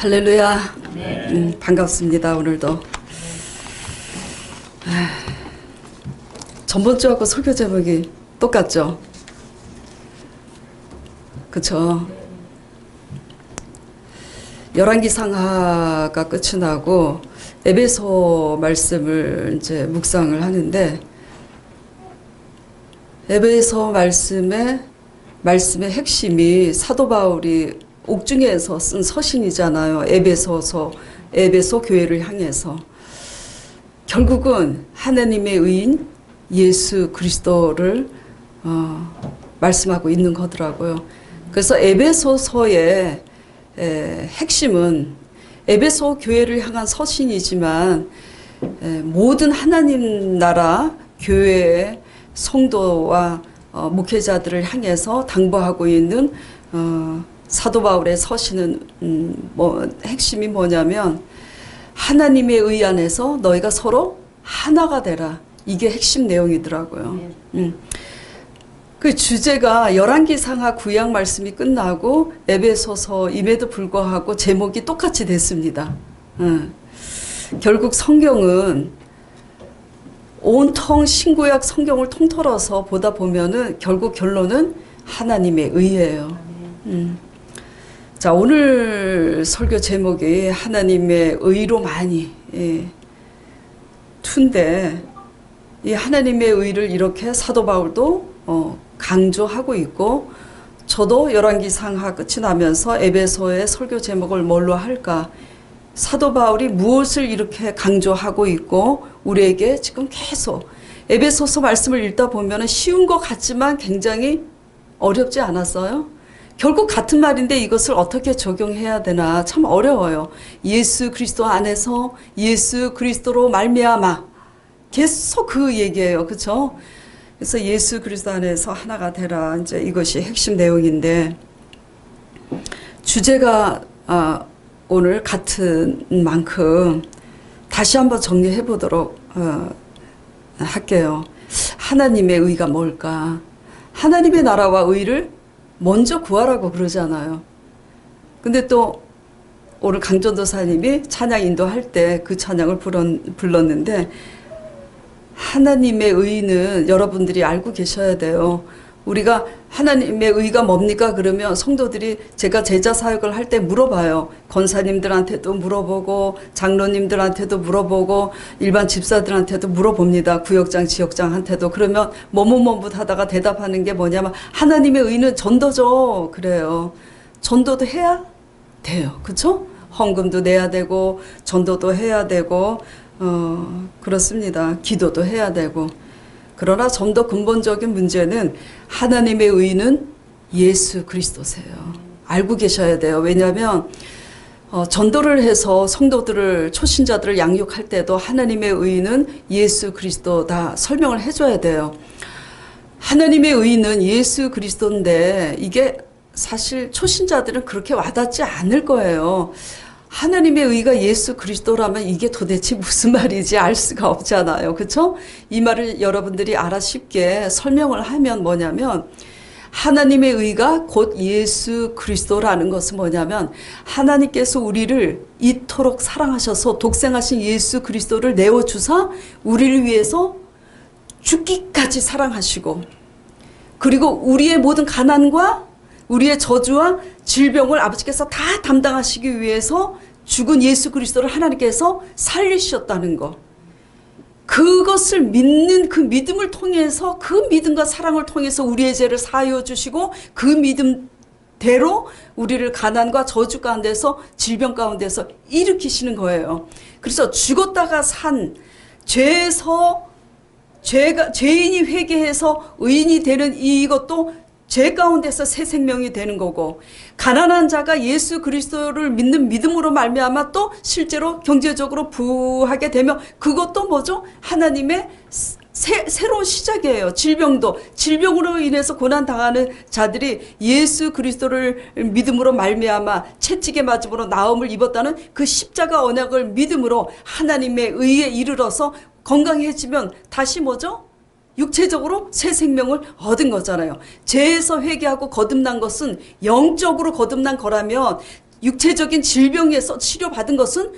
할렐루야. 반갑습니다. 오늘도. 전번 주하고 설교 제목이 똑같죠? 그쵸? 열왕기상하가 끝이 나고 에베소 말씀을 이제 묵상을 하는데, 에베소 말씀의 핵심이 사도 바울이 옥중에서 쓴 서신이잖아요. 에베소 교회를 향해서. 결국은 하나님의 의인 예수 그리스도를 말씀하고 있는 거더라고요. 그래서 에베소서의 핵심은 에베소 교회를 향한 서신이지만 모든 하나님 나라 교회의 성도와 목회자들을 향해서 당부하고 있는 사도 바울의 서신은 핵심이 뭐냐면 하나님의 의 안에서 너희가 서로 하나가 되라. 이게 핵심 내용이더라고요. 그 주제가 열왕기상하 구약 말씀이 끝나고 에베소서임에도 불구하고 제목이 똑같이 됐습니다. 결국 성경은 온통 신구약 성경을 통틀어서 보다 보면은 결국 결론은 하나님의 의예요. 자, 오늘 설교 제목이 하나님의 의로 많이 툰데, 이 하나님의 의를 이렇게 사도 바울도 강조하고 있고, 저도 열왕기상하 끝이 나면서 에베소의 설교 제목을 뭘로 할까? 사도 바울이 무엇을 이렇게 강조하고 있고 우리에게 지금 계속 에베소서 말씀을 읽다 보면 쉬운 것 같지만 굉장히 어렵지 않았어요? 결국 같은 말인데 이것을 어떻게 적용해야 되나 참 어려워요. 예수 그리스도 안에서 예수 그리스도로 말미암아, 계속 그 얘기예요. 그렇죠? 그래서 예수 그리스도 안에서 하나가 되라, 이제 이것이 핵심 내용인데, 주제가 오늘 같은 만큼 다시 한번 정리해 보도록 할게요. 하나님의 의가 뭘까? 하나님의 나라와 의를 먼저 구하라고 그러잖아요. 근데 또 오늘 강전도사님이 찬양 인도할 때 그 찬양을 불렀는데, 하나님의 의는 여러분들이 알고 계셔야 돼요. 우리가 하나님의 의가 뭡니까? 그러면 성도들이, 제가 제자 사역을 할 때 물어봐요. 권사님들한테도 물어보고 장로님들한테도 물어보고 일반 집사들한테도 물어봅니다. 구역장 지역장한테도. 그러면 머뭇머뭇 하다가 대답하는 게 뭐냐면 하나님의 의는 전도죠. 그래요. 전도도 해야 돼요. 그렇죠? 헌금도 내야 되고 전도도 해야 되고 그렇습니다. 기도도 해야 되고. 그러나 좀 더 근본적인 문제는 하나님의 의는 예수 그리스도세요. 알고 계셔야 돼요. 왜냐하면 전도를 해서 성도들을, 초신자들을 양육할 때도 하나님의 의는 예수 그리스도다 설명을 해줘야 돼요. 하나님의 의는 예수 그리스도인데 이게 사실 초신자들은 그렇게 와닿지 않을 거예요. 하나님의 의가 예수 그리스도라면 이게 도대체 무슨 말인지 알 수가 없잖아요. 그렇죠? 이 말을 여러분들이 알아 쉽게 설명을 하면 뭐냐면, 하나님의 의가 곧 예수 그리스도라는 것은 뭐냐면, 하나님께서 우리를 이토록 사랑하셔서 독생하신 예수 그리스도를 내어주사 우리를 위해서 죽기까지 사랑하시고, 그리고 우리의 모든 가난과 우리의 저주와 질병을 아버지께서 다 담당하시기 위해서 죽은 예수 그리스도를 하나님께서 살리셨다는 것. 그것을 믿는 그 믿음을 통해서, 그 믿음과 사랑을 통해서 우리의 죄를 사하여 주시고, 그 믿음대로 우리를 가난과 저주 가운데서, 질병 가운데서 일으키시는 거예요. 그래서 죽었다가 산 죄에서 죄인이 회개해서 의인이 되는 이것도 죄 가운데서 새 생명이 되는 거고, 가난한 자가 예수 그리스도를 믿는 믿음으로 말미암아 또 실제로 경제적으로 부하게 되면 그것도 뭐죠? 하나님의 새로운 시작이에요. 질병으로 인해서 고난당하는 자들이 예수 그리스도를 믿음으로 말미암아 채찍에 맞음으로 나음을 입었다는 그 십자가 언약을 믿음으로 하나님의 의에 이르러서 건강해지면 다시 뭐죠? 육체적으로 새 생명을 얻은 거잖아요. 죄에서 회개하고 거듭난 것은 영적으로 거듭난 거라면 육체적인 질병에서 치료받은 것은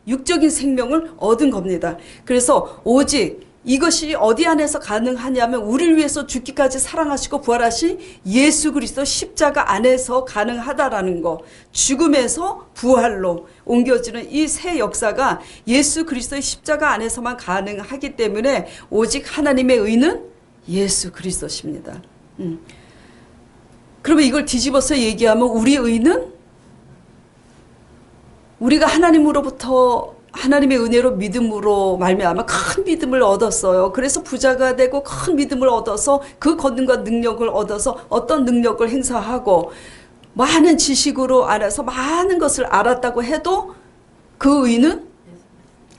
육적인 생명을 얻은 겁니다. 그래서 오직 이것이 어디 안에서 가능하냐면 우리를 위해서 죽기까지 사랑하시고 부활하신 예수 그리스도 십자가 안에서 가능하다라는 거. 죽음에서 부활로 옮겨지는 이 새 역사가 예수 그리스도의 십자가 안에서만 가능하기 때문에 오직 하나님의 의는 예수 그리스도십니다. 그러면 이걸 뒤집어서 얘기하면 우리 의는 우리가 하나님으로부터 하나님의 은혜로 믿음으로 말미암아 큰 믿음을 얻었어요. 그래서 부자가 되고 큰 믿음을 얻어서 그 권능과 능력을 얻어서 어떤 능력을 행사하고 많은 지식으로 알아서 많은 것을 알았다고 해도 그 의는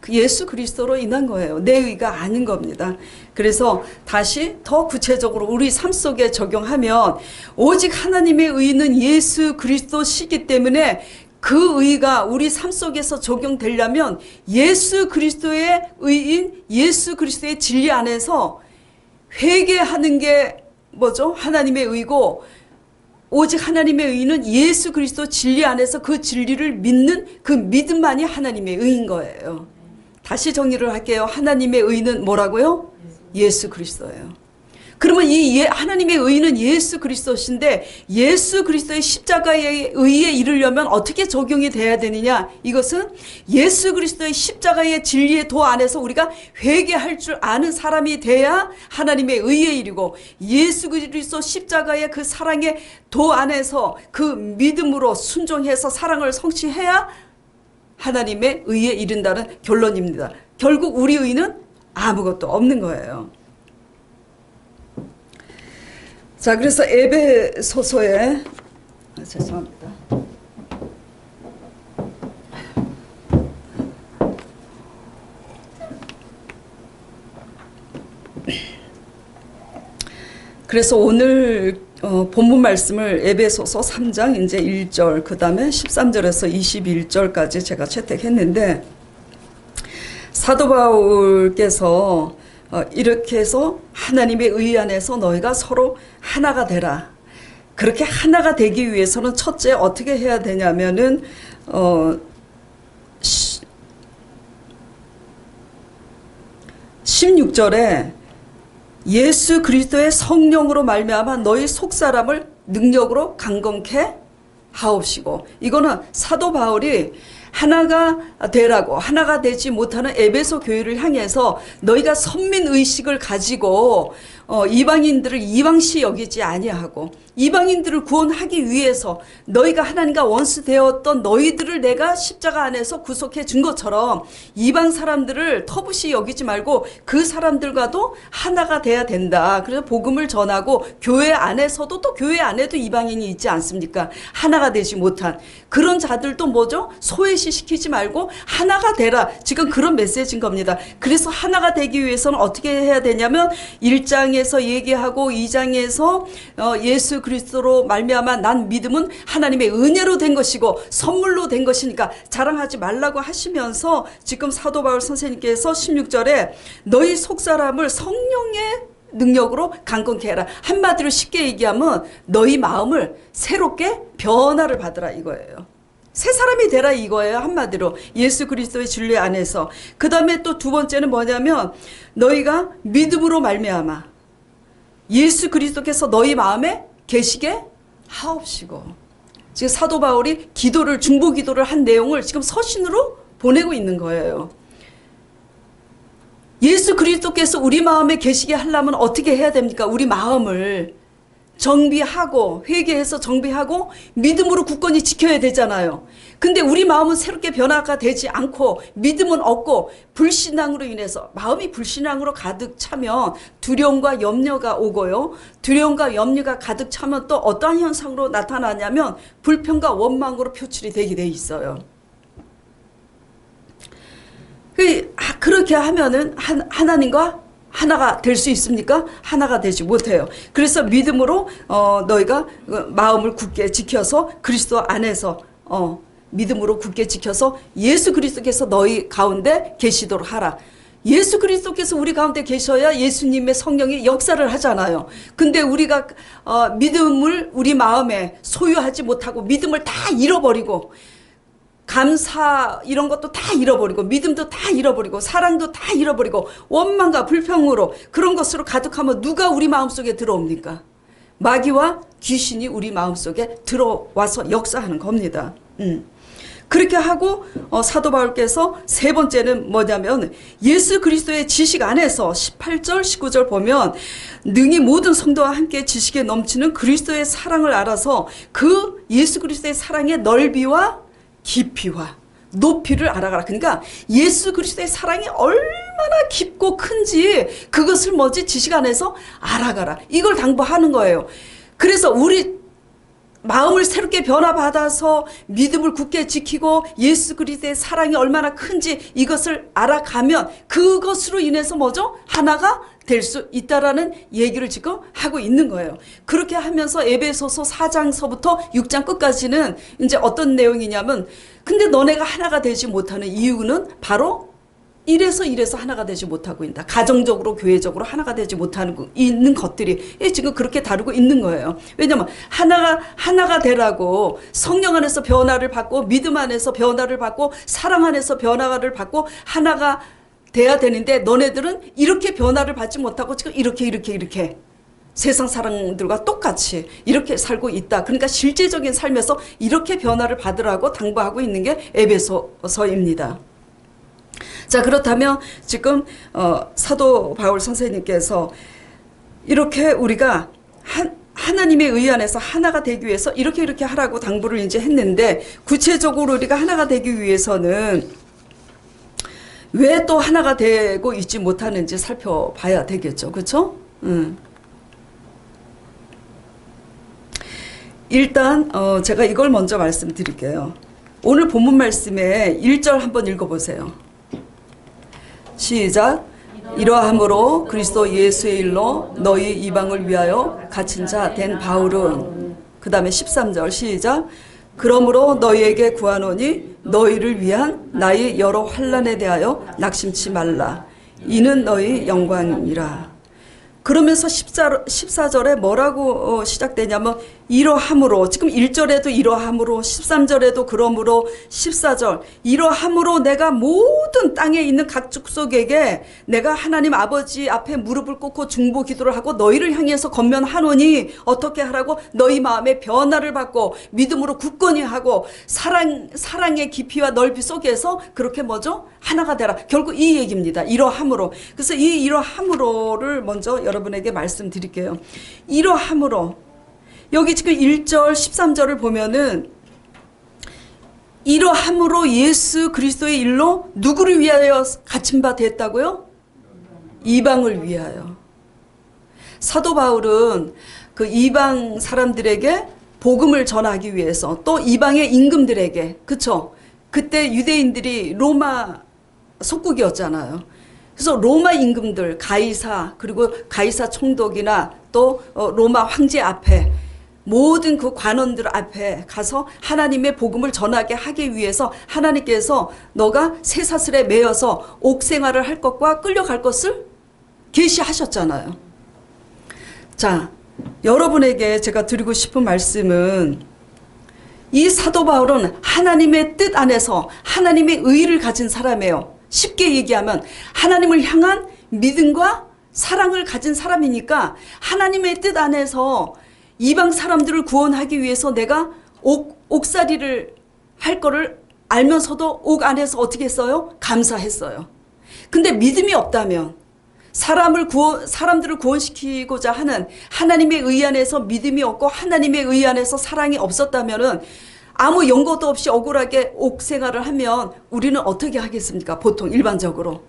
예수 그리스도로 인한 거예요. 내 의가 아닌 겁니다. 그래서 다시 더 구체적으로 우리 삶 속에 적용하면 오직 하나님의 의는 예수 그리스도시기 때문에 그 의가 우리 삶 속에서 적용되려면 예수 그리스도의 의인 예수 그리스도의 진리 안에서 회개하는 게 뭐죠? 하나님의 의고 오직 하나님의 의는 예수 그리스도 진리 안에서 그 진리를 믿는 그 믿음만이 하나님의 의인 거예요. 다시 정리를 할게요. 하나님의 의는 뭐라고요? 예수 그리스도예요. 그러면 이 하나님의 의는 예수 그리스도신데 예수 그리스도의 십자가의 의에 이르려면 어떻게 적용이 돼야 되느냐? 이것은 예수 그리스도의 십자가의 진리의 도 안에서 우리가 회개할 줄 아는 사람이 돼야 하나님의 의에 이르고 예수 그리스도 십자가의 그 사랑의 도 안에서 그 믿음으로 순종해서 사랑을 성취해야 하나님의 의에 이른다는 결론입니다. 결국 우리 의는 아무것도 없는 거예요. 자, 그래서 에베소서에 죄송합니다. 그래서 오늘 본문 말씀을 에베소서 3장 이제 1절 그다음에 13절에서 21절까지 제가 채택했는데 사도 바울께서 이렇게 해서 하나님의 의 안에서 너희가 서로 하나가 되라. 그렇게 하나가 되기 위해서는 첫째 어떻게 해야 되냐면은 16절에 예수 그리스도의 성령으로 말미암아 너희 속사람을 능력으로 강건케 하옵시고 이거는 사도 바울이 하나가 되라고 하나가 되지 못하는 에베소 교회를 향해서 너희가 선민의식을 가지고 이방인들을 이방시 여기지 아니하고 이방인들을 구원하기 위해서 너희가 하나님과 원수 되었던 너희들을 내가 십자가 안에서 구속해 준 것처럼 이방 사람들을 터부시 여기지 말고 그 사람들과도 하나가 돼야 된다. 그래서 복음을 전하고 교회 안에서도 또 교회 안에도 이방인이 있지 않습니까? 하나가 되지 못한 그런 자들도 뭐죠? 소외시키지 말고 하나가 되라. 지금 그런 메시지인 겁니다. 그래서 하나가 되기 위해서는 어떻게 해야 되냐면 1장에서 얘기하고 2장에서 예수 그리스도로 말미암아 난 믿음은 하나님의 은혜로 된 것이고 선물로 된 것이니까 자랑하지 말라고 하시면서 지금 사도 바울 선생님께서 16절에 너희 속사람을 성령의 능력으로 강건케 해라. 한마디로 쉽게 얘기하면 너희 마음을 새롭게 변화를 받으라 이거예요. 새 사람이 되라 이거예요. 한마디로 예수 그리스도의 진리 안에서. 그 다음에 또 두 번째는 뭐냐면 너희가 믿음으로 말미암아 예수 그리스도께서 너희 마음에 계시게 하옵시고. 지금 사도 바울이 기도를 중보 기도를 한 내용을 지금 서신으로 보내고 있는 거예요. 예수 그리스도께서 우리 마음에 계시게 하려면 어떻게 해야 됩니까? 우리 마음을 정비하고 회개해서 정비하고 믿음으로 굳건히 지켜야 되잖아요. 근데 우리 마음은 새롭게 변화가 되지 않고 믿음은 없고 불신앙으로 인해서 마음이 불신앙으로 가득 차면 두려움과 염려가 오고요. 두려움과 염려가 가득 차면 또 어떠한 현상으로 나타나냐면 불평과 원망으로 표출이 되게 돼 있어요. 그렇게 하면은 하나님과 하나가 될 수 있습니까? 하나가 되지 못해요. 그래서 믿음으로 너희가 마음을 굳게 지켜서 그리스도 안에서 믿음으로 굳게 지켜서 예수 그리스도께서 너희 가운데 계시도록 하라. 예수 그리스도께서 우리 가운데 계셔야 예수님의 성령이 역사를 하잖아요. 근데 우리가 믿음을 우리 마음에 소유하지 못하고 믿음을 다 잃어버리고 감사 이런 것도 다 잃어버리고 믿음도 다 잃어버리고 사랑도 다 잃어버리고 원망과 불평으로 그런 것으로 가득하면 누가 우리 마음속에 들어옵니까? 마귀와 귀신이 우리 마음속에 들어와서 역사하는 겁니다. 그렇게 하고 사도 바울께서 세 번째는 뭐냐면 예수 그리스도의 지식 안에서 18절 19절 보면 능히 모든 성도와 함께 지식에 넘치는 그리스도의 사랑을 알아서 그 예수 그리스도의 사랑의 넓이와 깊이와 높이를 알아가라. 그러니까 예수 그리스도의 사랑이 얼마나 깊고 큰지 그것을 뭐지 지식 안에서 알아가라. 이걸 당부하는 거예요. 그래서 우리 마음을 새롭게 변화받아서 믿음을 굳게 지키고 예수 그리스도의 사랑이 얼마나 큰지 이것을 알아가면 그것으로 인해서 뭐죠? 하나가 될 수 있다라는 얘기를 지금 하고 있는 거예요. 그렇게 하면서 에베소서 4장서부터 6장 끝까지는 이제 어떤 내용이냐면 근데 너네가 하나가 되지 못하는 이유는 바로 이래서 하나가 되지 못하고 있다. 가정적으로 교회적으로 하나가 되지 못하는 있는 것들이 지금 그렇게 다루고 있는 거예요. 왜냐하면 하나가 되라고 성령 안에서 변화를 받고 믿음 안에서 변화를 받고 사랑 안에서 변화를 받고 하나가 돼야 되는데 너네들은 이렇게 변화를 받지 못하고 지금 이렇게 세상 사람들과 똑같이 이렇게 살고 있다. 그러니까 실제적인 삶에서 이렇게 변화를 받으라고 당부하고 있는 게 에베소서입니다. 자, 그렇다면 지금 사도 바울 선생님께서 이렇게 우리가 하나님의 의 안에서 하나가 되기 위해서 이렇게 하라고 당부를 이제 했는데 구체적으로 우리가 하나가 되기 위해서는 왜 또 하나가 되고 있지 못하는지 살펴봐야 되겠죠. 그렇죠? 일단 제가 이걸 먼저 말씀드릴게요. 오늘 본문 말씀에 1절 한번 읽어보세요. 시작. 이러함으로 그리스도 예수의 일로 너희 이방을 위하여 갇힌 자 된 바울은 그 다음에 13절 시작. 그러므로 너희에게 구하노니 너희를 위한 나의 여러 환난에 대하여 낙심치 말라. 이는 너희 영광이니라. 그러면서 14절에 뭐라고 시작되냐면 이러함으로 지금 1절에도 이러함으로 13절에도 그러므로 14절 이러함으로 내가 모든 땅에 있는 각 족속에게 내가 하나님 아버지 앞에 무릎을 꿇고 중보 기도를 하고 너희를 향해서 권면하노니 어떻게 하라고 너희 마음에 변화를 받고 믿음으로 굳건히 하고 사랑의 깊이와 넓이 속에서 그렇게 뭐죠? 하나가 되라. 결국 이 얘기입니다. 이러함으로. 그래서 이 이러함으로를 먼저 여러분에게 말씀드릴게요. 이러함으로 여기 지금 1절 13절을 보면은 이러함으로 예수 그리스도의 일로 누구를 위하여 갇힌 바 됐다고요? 이방을 위하여. 사도 바울은 그 이방 사람들에게 복음을 전하기 위해서 또 이방의 임금들에게 그쵸? 그때 유대인들이 로마 속국이었잖아요. 그래서 로마 임금들 가이사 그리고 가이사 총독이나 또 로마 황제 앞에 모든 그 관원들 앞에 가서 하나님의 복음을 전하게 하기 위해서 하나님께서 너가 쇠사슬에 매여서 옥생활을 할 것과 끌려갈 것을 계시하셨잖아요. 자, 여러분에게 제가 드리고 싶은 말씀은 이 사도 바울은 하나님의 뜻 안에서 하나님의 의를 가진 사람이에요. 쉽게 얘기하면 하나님을 향한 믿음과 사랑을 가진 사람이니까 하나님의 뜻 안에서 이방 사람들을 구원하기 위해서 내가 옥살이를 할 거를 알면서도 옥 안에서 어떻게 했어요? 감사했어요. 근데 믿음이 없다면 사람들을 구원시키고자 하는 하나님의 의 안에서 믿음이 없고 하나님의 의 안에서 사랑이 없었다면은 아무 연고도 없이 억울하게 옥생활을 하면 우리는 어떻게 하겠습니까? 보통 일반적으로.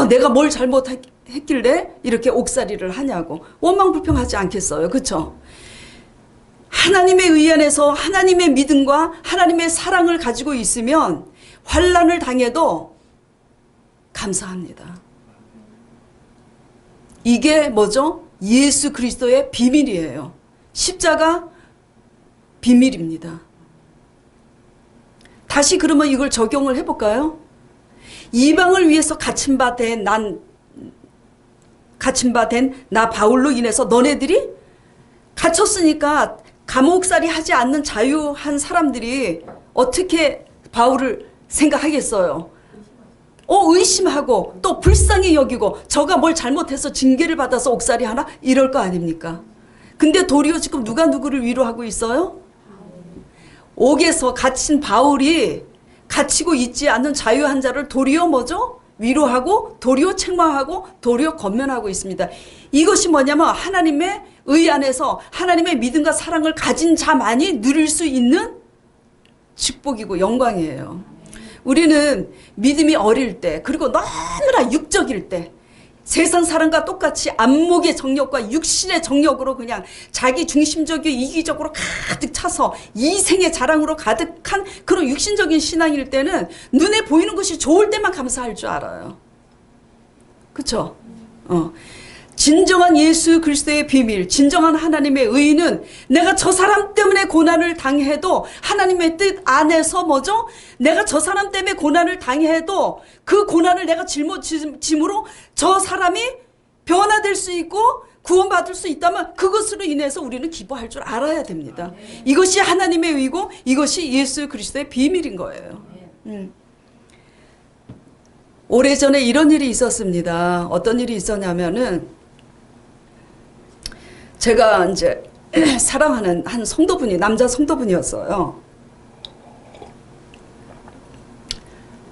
내가 뭘 잘못했길래 이렇게 옥살이를 하냐고 원망불평하지 않겠어요. 그렇죠? 하나님의 의 안에서 하나님의 믿음과 하나님의 사랑을 가지고 있으면 환난을 당해도 감사합니다. 이게 뭐죠? 예수 그리스도의 비밀이에요. 십자가 비밀입니다. 다시 그러면 이걸 적용을 해볼까요? 이방을 위해서 갇힌 바 된 나 바울로 인해서 너네들이 갇혔으니까 감옥살이 하지 않는 자유한 사람들이 어떻게 바울을 생각하겠어요? 의심하고 또 불쌍히 여기고 저가 뭘 잘못해서 징계를 받아서 옥살이 하나? 이럴 거 아닙니까? 근데 도리어 지금 누가 누구를 위로하고 있어요? 옥에서 갇힌 바울이 갇히고 있지 않는 자유한 자를 도리어 뭐죠? 위로하고 도리어 책망하고 도리어 권면하고 있습니다. 이것이 뭐냐면 하나님의 의 안에서 하나님의 믿음과 사랑을 가진 자만이 누릴 수 있는 축복이고 영광이에요. 우리는 믿음이 어릴 때 그리고 너무나 육적일 때 세상 사람과 똑같이 안목의 정력과 육신의 정력으로 그냥 자기 중심적이고 이기적으로 가득 차서 이생의 자랑으로 가득한 그런 육신적인 신앙일 때는 눈에 보이는 것이 좋을 때만 감사할 줄 알아요. 그렇죠? 진정한 예수 그리스도의 비밀, 진정한 하나님의 의는 내가 저 사람 때문에 고난을 당해도 하나님의 뜻 안에서 뭐죠? 내가 저 사람 때문에 고난을 당해도 그 고난을 내가 짊으로 저 사람이 변화될 수 있고 구원받을 수 있다면 그것으로 인해서 우리는 기뻐할 줄 알아야 됩니다. 이것이 하나님의 의고 이것이 예수 그리스도의 비밀인 거예요. 오래전에 이런 일이 있었습니다. 어떤 일이 있었냐면은 제가 이제 사랑하는 한 성도분이 남자 성도분이었어요.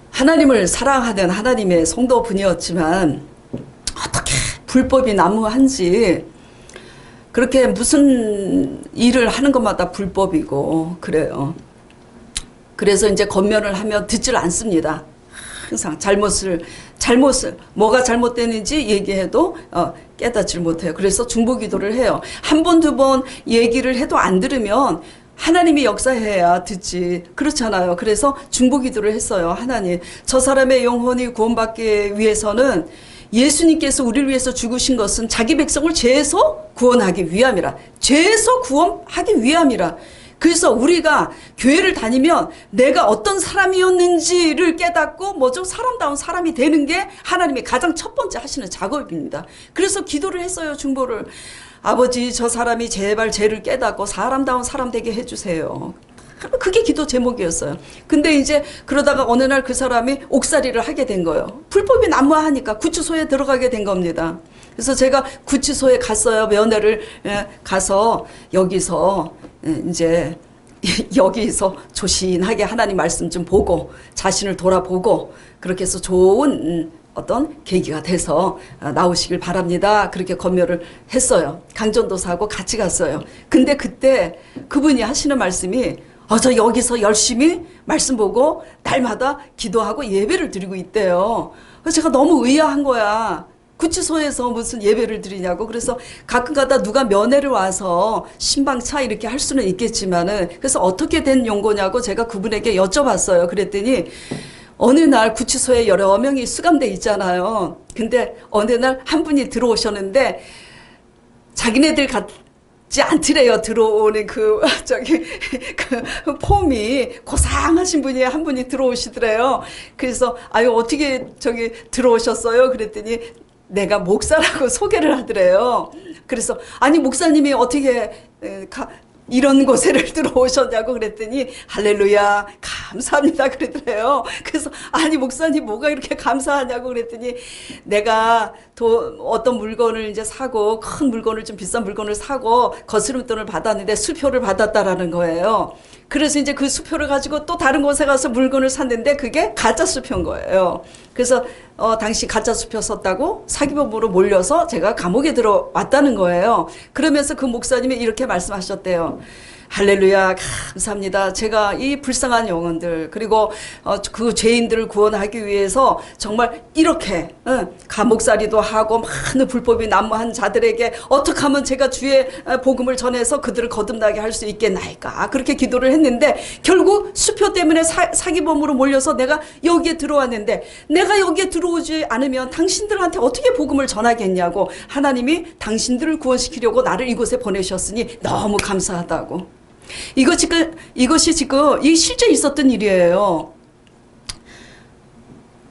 하나님을 사랑하는 하나님의 성도분이었지만 어떻게 불법이 난무한지 그렇게 무슨 일을 하는 것마다 불법이고 그래요. 그래서 이제 권면을 하면 듣질 않습니다. 항상 잘못을 뭐가 잘못되는지 얘기해도 깨닫질 못해요. 그래서 중보기도를 해요. 한 번, 두 번 얘기를 해도 안 들으면 하나님이 역사해야 듣지. 그렇잖아요. 그래서 중보기도를 했어요. 하나님, 저 사람의 영혼이 구원받기 위해서는 예수님께서 우리를 위해서 죽으신 것은 자기 백성을 죄에서 구원하기 위함이라. 죄에서 구원하기 위함이라. 그래서 우리가 교회를 다니면 내가 어떤 사람이었는지를 깨닫고 뭐죠? 사람다운 사람이 되는 게 하나님이 가장 첫 번째 하시는 작업입니다. 그래서 기도를 했어요. 중보를. 아버지, 저 사람이 제발 죄를 깨닫고 사람다운 사람 되게 해주세요. 그게 기도 제목이었어요. 근데 이제 그러다가 어느 날 그 사람이 옥살이를 하게 된 거예요. 불법이 난무하니까 구치소에 들어가게 된 겁니다. 그래서 제가 구치소에 갔어요. 면회를 가서 여기서 이제 여기서 조신하게 하나님 말씀 좀 보고 자신을 돌아보고 그렇게 해서 좋은 어떤 계기가 돼서 나오시길 바랍니다. 그렇게 권면을 했어요. 강전도사하고 같이 갔어요. 근데 그때 그분이 하시는 말씀이 저 여기서 열심히 말씀 보고 날마다 기도하고 예배를 드리고 있대요. 그래서 제가 너무 의아한 거야. 구치소에서 무슨 예배를 드리냐고. 그래서 가끔가다 누가 면회를 와서 신방차 이렇게 할 수는 있겠지만은 그래서 어떻게 된 용고냐고 제가 그분에게 여쭤봤어요. 그랬더니 어느 날 구치소에 여러 명이 수감돼 있잖아요. 근데 어느 날 한 분이 들어오셨는데 자기네들 같지 않더래요. 들어오는 그 폼이 고상하신 분이 한 분이 들어오시더래요. 그래서 어떻게 들어오셨어요? 그랬더니 내가 목사라고 소개를 하더래요. 그래서 아니 목사님이 어떻게 이런 곳에를 들어오셨냐고 그랬더니 할렐루야 감사합니다 그러더래요. 그래서 아니 목사님 뭐가 이렇게 감사하냐고 그랬더니 내가 어떤 물건을 이제 사고 큰 물건을 좀 비싼 물건을 사고 거스름돈을 받았는데 수표를 받았다라는 거예요. 그래서 이제 그 수표를 가지고 또 다른 곳에 가서 물건을 샀는데 그게 가짜 수표인 거예요. 그래서 당시 가짜 수표 썼다고 사기범으로 몰려서 제가 감옥에 들어왔다는 거예요. 그러면서 그 목사님이 이렇게 말씀하셨대요. 할렐루야 감사합니다. 제가 이 불쌍한 영혼들 그리고 그 죄인들을 구원하기 위해서 정말 이렇게 감옥살이도 하고 많은 불법이 난무한 자들에게 어떻게 하면 제가 주의 복음을 전해서 그들을 거듭나게 할 수 있겠나이까 그렇게 기도를 했는데 결국 수표 때문에 사기범으로 몰려서 내가 여기에 들어왔는데 내가 여기에 들어오지 않으면 당신들한테 어떻게 복음을 전하겠냐고 하나님이 당신들을 구원시키려고 나를 이곳에 보내셨으니 너무 감사하다고. 이것이 지금 이 실제 있었던 일이에요.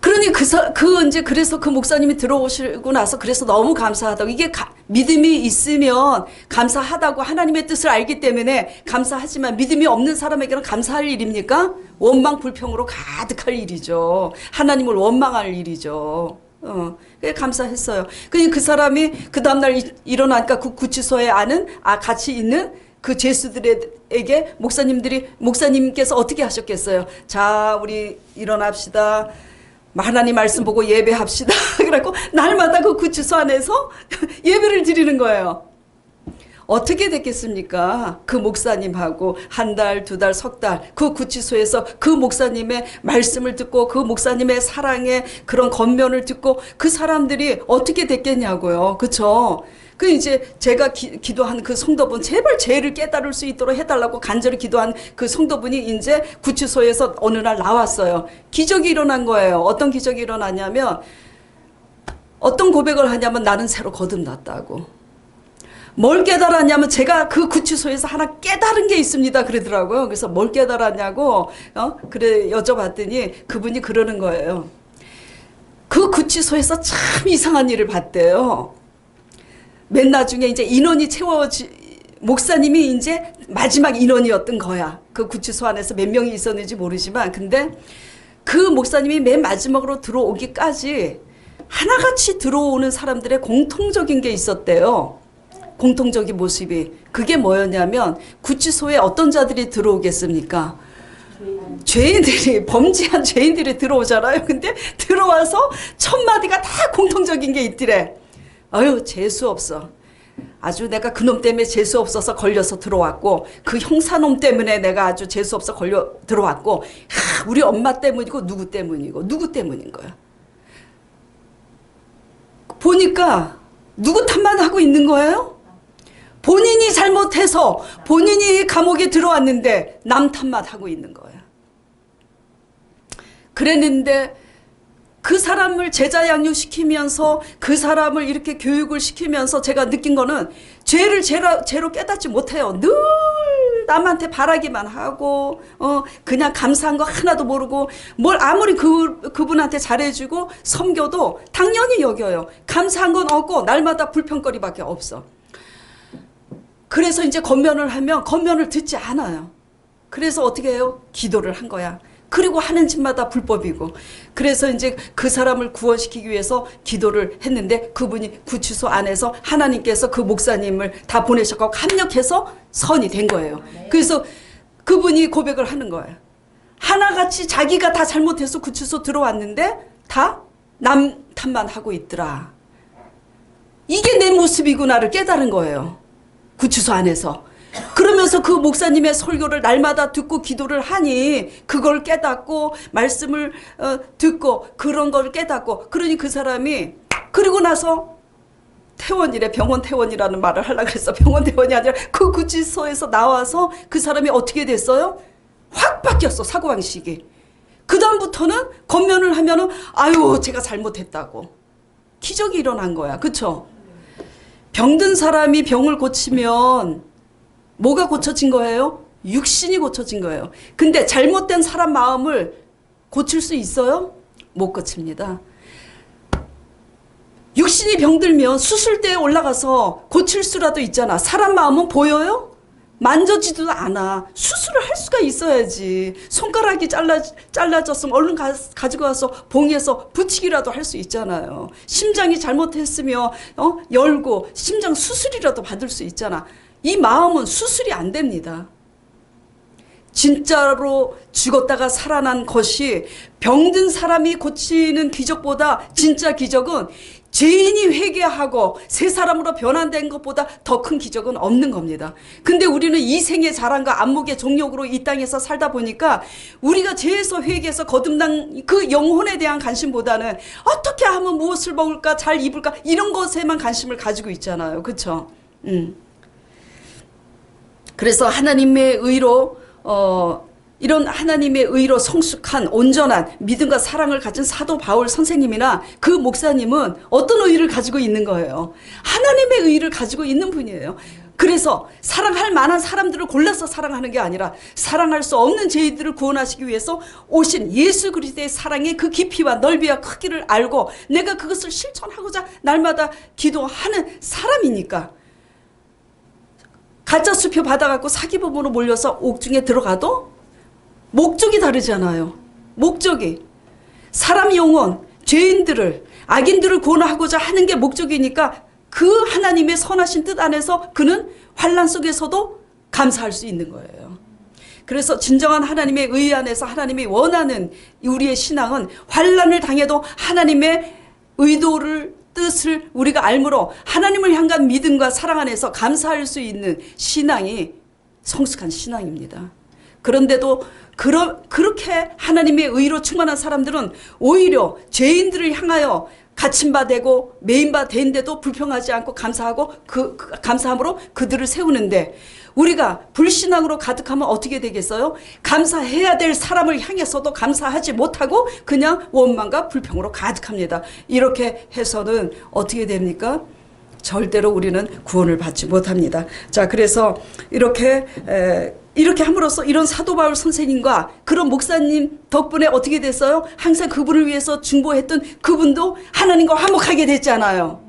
그런데 그러니 이제 그래서 그 목사님이 들어오시고 나서 그래서 너무 감사하다고. 이게 믿음이 있으면 감사하다고 하나님의 뜻을 알기 때문에 감사하지만 믿음이 없는 사람에게는 감사할 일입니까? 원망 불평으로 가득할 일이죠. 하나님을 원망할 일이죠. 감사했어요. 그 사람이 그 다음날 일어나니까 그 구치소에 같이 있는 그 죄수들에게 목사님께서 어떻게 하셨겠어요? 자, 우리 일어납시다. 하나님 말씀 보고 예배합시다. 그래갖고 날마다 그 구치소 안에서 예배를 드리는 거예요. 어떻게 됐겠습니까? 그 목사님하고 한 달, 두 달, 석 달 그 구치소에서 그 목사님의 말씀을 듣고 그 목사님의 사랑의 그런 겉면을 듣고 그 사람들이 어떻게 됐겠냐고요. 그쵸? 이제 제가 기도한 그 성도분 제발 죄를 깨달을 수 있도록 해달라고 간절히 기도한 그 성도분이 이제 구치소에서 어느 날 나왔어요. 기적이 일어난 거예요. 어떤 기적이 일어나냐면 어떤 고백을 하냐면 나는 새로 거듭났다고. 뭘 깨달았냐면 제가 그 구치소에서 하나 깨달은 게 있습니다 그러더라고요. 그래서 뭘 깨달았냐고 그래 여쭤봤더니 그분이 그러는 거예요. 그 구치소에서 참 이상한 일을 봤대요. 맨 나중에 이제 인원이 목사님이 이제 마지막 인원이었던 거야. 그 구치소 안에서 몇 명이 있었는지 모르지만 근데 그 목사님이 맨 마지막으로 들어오기까지 하나같이 들어오는 사람들의 공통적인 게 있었대요. 공통적인 모습이. 그게 뭐였냐면 구치소에 어떤 자들이 들어오겠습니까? 죄인들이 범죄한 죄인들이 들어오잖아요. 근데 들어와서 첫 마디가 다 공통적인 게 있더래. 아유 재수 없어. 아주 내가 그놈 때문에 재수 없어서 걸려서 들어왔고 그 형사놈 때문에 내가 아주 재수 없어 걸려 들어왔고 우리 엄마 때문이고 누구 때문인 거야. 보니까 누구 탓만 하고 있는 거예요? 본인이 잘못해서 본인이 감옥에 들어왔는데 남 탓만 하고 있는 거야. 그랬는데 그 사람을 제자 양육시키면서 그 사람을 이렇게 교육을 시키면서 제가 느낀 거는 죄를 죄로 깨닫지 못해요. 늘 남한테 바라기만 하고 그냥 감사한 거 하나도 모르고 뭘 아무리 그분한테 잘해주고 섬겨도 당연히 여겨요. 감사한 건 없고 날마다 불평거리밖에 없어. 그래서 이제 겉면을 하면 겉면을 듣지 않아요. 그래서 어떻게 해요? 기도를 한 거야. 그리고 하는 짓마다 불법이고. 그래서 이제 그 사람을 구원시키기 위해서 기도를 했는데 그분이 구치소 안에서 하나님께서 그 목사님을 다 보내셨고 합력해서 선이 된 거예요. 그래서 그분이 고백을 하는 거예요. 하나같이 자기가 다 잘못해서 구치소 들어왔는데 다 남 탓만 하고 있더라. 이게 내 모습이구나를 깨달은 거예요. 구치소 안에서. 그러면서 그 목사님의 설교를 날마다 듣고 기도를 하니 그걸 깨닫고 말씀을 듣고 그런 걸 깨닫고 그러니 그 사람이 그리고 나서 병원 퇴원이라는 말을 하려고 그랬어. 병원 퇴원이 아니라 그 구치소에서 나와서 그 사람이 어떻게 됐어요? 확 바뀌었어. 사고방식이. 그 다음부터는 겉면을 하면은 아유 제가 잘못했다고. 기적이 일어난 거야. 그쵸? 병든 사람이 병을 고치면 뭐가 고쳐진 거예요? 육신이 고쳐진 거예요. 근데 잘못된 사람 마음을 고칠 수 있어요? 못 고칩니다. 육신이 병들면 수술대에 올라가서 고칠 수라도 있잖아. 사람 마음은 보여요? 만져지도 않아. 수술을 할 수가 있어야지. 손가락이 잘라졌으면 얼른 가지고 와서 봉해서 붙이기라도 할 수 있잖아요. 심장이 잘못했으면 열고 심장 수술이라도 받을 수 있잖아. 이 마음은 수술이 안 됩니다. 진짜로 죽었다가 살아난 것이 병든 사람이 고치는 기적보다 진짜 기적은 죄인이 회개하고 새 사람으로 변환된 것보다 더 큰 기적은 없는 겁니다. 근데 우리는 이 생의 자랑과 안목의 정욕으로 이 땅에서 살다 보니까 우리가 죄에서 회개해서 거듭난 그 영혼에 대한 관심보다는 어떻게 하면 무엇을 먹을까 잘 입을까 이런 것에만 관심을 가지고 있잖아요. 그렇죠? 그래서 하나님의 의로 이런 하나님의 의로 성숙한 온전한 믿음과 사랑을 가진 사도 바울 선생님이나 그 목사님은 어떤 의를 가지고 있는 거예요? 하나님의 의를 가지고 있는 분이에요. 그래서 사랑할 만한 사람들을 골라서 사랑하는 게 아니라 사랑할 수 없는 죄인들을 구원하시기 위해서 오신 예수 그리스도의 사랑의 그 깊이와 넓이와 크기를 알고 내가 그것을 실천하고자 날마다 기도하는 사람이니까. 가짜 수표 받아갖고 사기범으로 몰려서 옥중에 들어가도 목적이 다르잖아요. 목적이 사람 영혼, 죄인들을, 악인들을 구원하고자 하는 게 목적이니까 그 하나님의 선하신 뜻 안에서 그는 환난 속에서도 감사할 수 있는 거예요. 그래서 진정한 하나님의 의 안에서 하나님이 원하는 우리의 신앙은 환난을 당해도 하나님의 의도를 뜻을 우리가 알므로 하나님을 향한 믿음과 사랑 안에서 감사할 수 있는 신앙이 성숙한 신앙입니다. 그런데도 그렇게 하나님의 의로 충만한 사람들은 오히려 죄인들을 향하여 갇힌 바 되고 메인 바 되는데도 불평하지 않고 감사하고 감사함으로 그들을 세우는데 우리가 불신앙으로 가득하면 어떻게 되겠어요? 감사해야 될 사람을 향해서도 감사하지 못하고 그냥 원망과 불평으로 가득합니다. 이렇게 해서는 어떻게 됩니까? 절대로 우리는 구원을 받지 못합니다. 자, 그래서 이렇게 함으로써 이런 사도 바울 선생님과 그런 목사님 덕분에 어떻게 됐어요? 항상 그분을 위해서 중보했던 그분도 하나님과 화목하게 됐잖아요.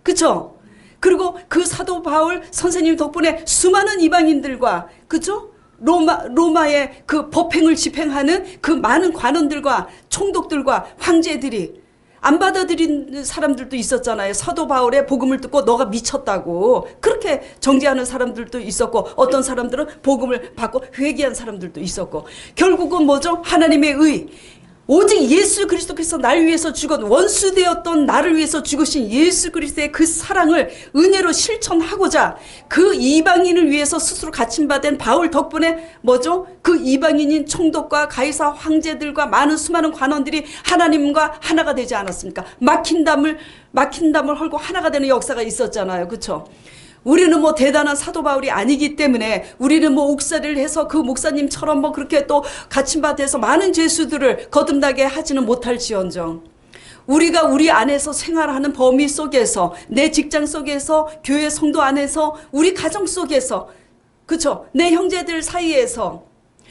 그렇죠? 그리고 그 사도 바울 선생님 덕분에 수많은 이방인들과 그렇죠? 로마의 그 법행을 집행하는 그 많은 관원들과 총독들과 황제들이 안 받아들인 사람들도 있었잖아요. 사도 바울의 복음을 듣고 너가 미쳤다고 그렇게 정죄하는 사람들도 있었고 어떤 사람들은 복음을 받고 회개한 사람들도 있었고 결국은 뭐죠? 하나님의 의 오직 예수 그리스도께서 날 위해서 죽은 원수되었던 나를 위해서 죽으신 예수 그리스도의 그 사랑을 은혜로 실천하고자 그 이방인을 위해서 스스로 갇힌 바 된 바울 덕분에 뭐죠? 그 이방인인 총독과 가이사 황제들과 많은 수많은 관원들이 하나님과 하나가 되지 않았습니까? 막힌 담을 헐고 하나가 되는 역사가 있었잖아요. 그렇죠? 우리는 뭐 대단한 사도 바울이 아니기 때문에 우리는 뭐 옥살이를 해서 그 목사님처럼 뭐 그렇게 또 갇힌 바 돼서 많은 죄수들을 거듭나게 하지는 못할지언정 우리가 우리 안에서 생활하는 범위 속에서 내 직장 속에서 교회 성도 안에서 우리 가정 속에서 그렇죠? 내 형제들 사이에서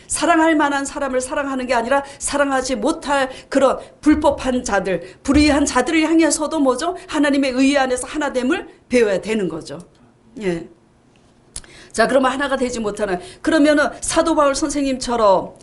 사랑할 만한 사람을 사랑하는 게 아니라 사랑하지 못할 그런 불법한 자들 불의한 자들을 향해서도 뭐죠? 하나님의 의 안에서 하나됨을 배워야 되는 거죠. 예. 자, 그러면 하나가 되지 못하는 그러면은 사도 바울 선생님처럼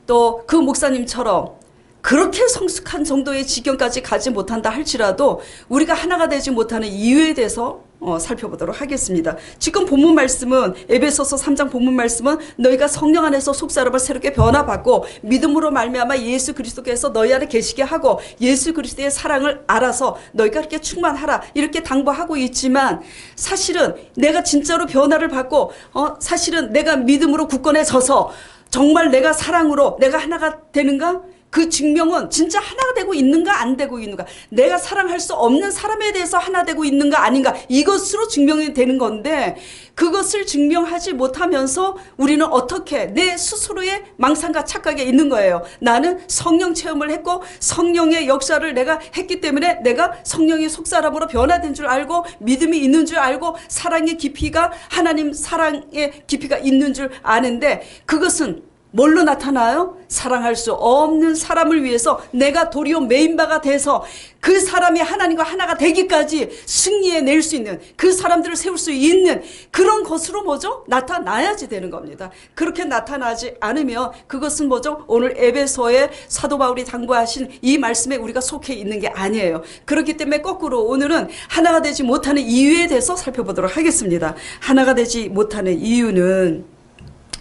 또 그 목사님처럼 그렇게 성숙한 정도의 지경까지 가지 못한다 할지라도 우리가 하나가 되지 못하는 이유에 대해서 살펴보도록 하겠습니다. 지금 본문 말씀은 에베소서 3장 본문 말씀은 너희가 성령 안에서 속사람을 새롭게 변화받고 믿음으로 말미암아 예수 그리스도께서 너희 안에 계시게 하고 예수 그리스도의 사랑을 알아서 너희가 그렇게 충만하라 이렇게 당부하고 있지만 사실은 내가 진짜로 변화를 받고 사실은 내가 믿음으로 굳건해져서 정말 내가 사랑으로 내가 하나가 되는가? 그 증명은 진짜 하나가 되고 있는가 안 되고 있는가 내가 사랑할 수 없는 사람에 대해서 하나 되고 있는가 아닌가 이것으로 증명이 되는 건데 그것을 증명하지 못하면서 우리는 어떻게 내 스스로의 망상과 착각에 있는 거예요. 나는 성령 체험을 했고 성령의 역사를 내가 했기 때문에 내가 성령의 속사람으로 변화된 줄 알고 믿음이 있는 줄 알고 사랑의 깊이가 하나님 사랑의 깊이가 있는 줄 아는데 그것은 뭘로 나타나요? 사랑할 수 없는 사람을 위해서 내가 도리어 메인바가 돼서 그 사람이 하나님과 하나가 되기까지 승리해낼 수 있는 그 사람들을 세울 수 있는 그런 것으로 뭐죠? 나타나야지 되는 겁니다. 그렇게 나타나지 않으면 그것은 뭐죠? 오늘 에베소에 사도 바울이 당부하신 이 말씀에 우리가 속해 있는 게 아니에요. 그렇기 때문에 거꾸로 오늘은 하나가 되지 못하는 이유에 대해서 살펴보도록 하겠습니다. 하나가 되지 못하는 이유는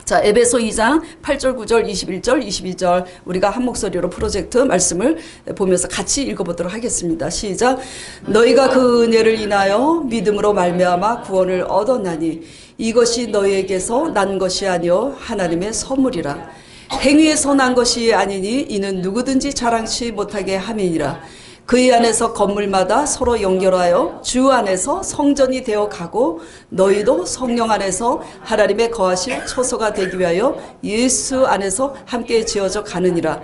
자, 에베소 2장 8절, 9절, 21절, 22절 우리가 한 목소리로 프로젝트 말씀을 보면서 같이 읽어보도록 하겠습니다. 시작. 너희가 그 은혜를 인하여 믿음으로 말미암아 구원을 얻었나니 이것이 너희에게서 난 것이 아니요 하나님의 선물이라. 행위에서 난 것이 아니니 이는 누구든지 자랑치 못하게 함이니라. 그의 안에서 건물마다 서로 연결하여 주 안에서 성전이 되어 가고 너희도 성령 안에서 하나님의 거하실 초소가 되기 위하여 예수 안에서 함께 지어져 가느니라.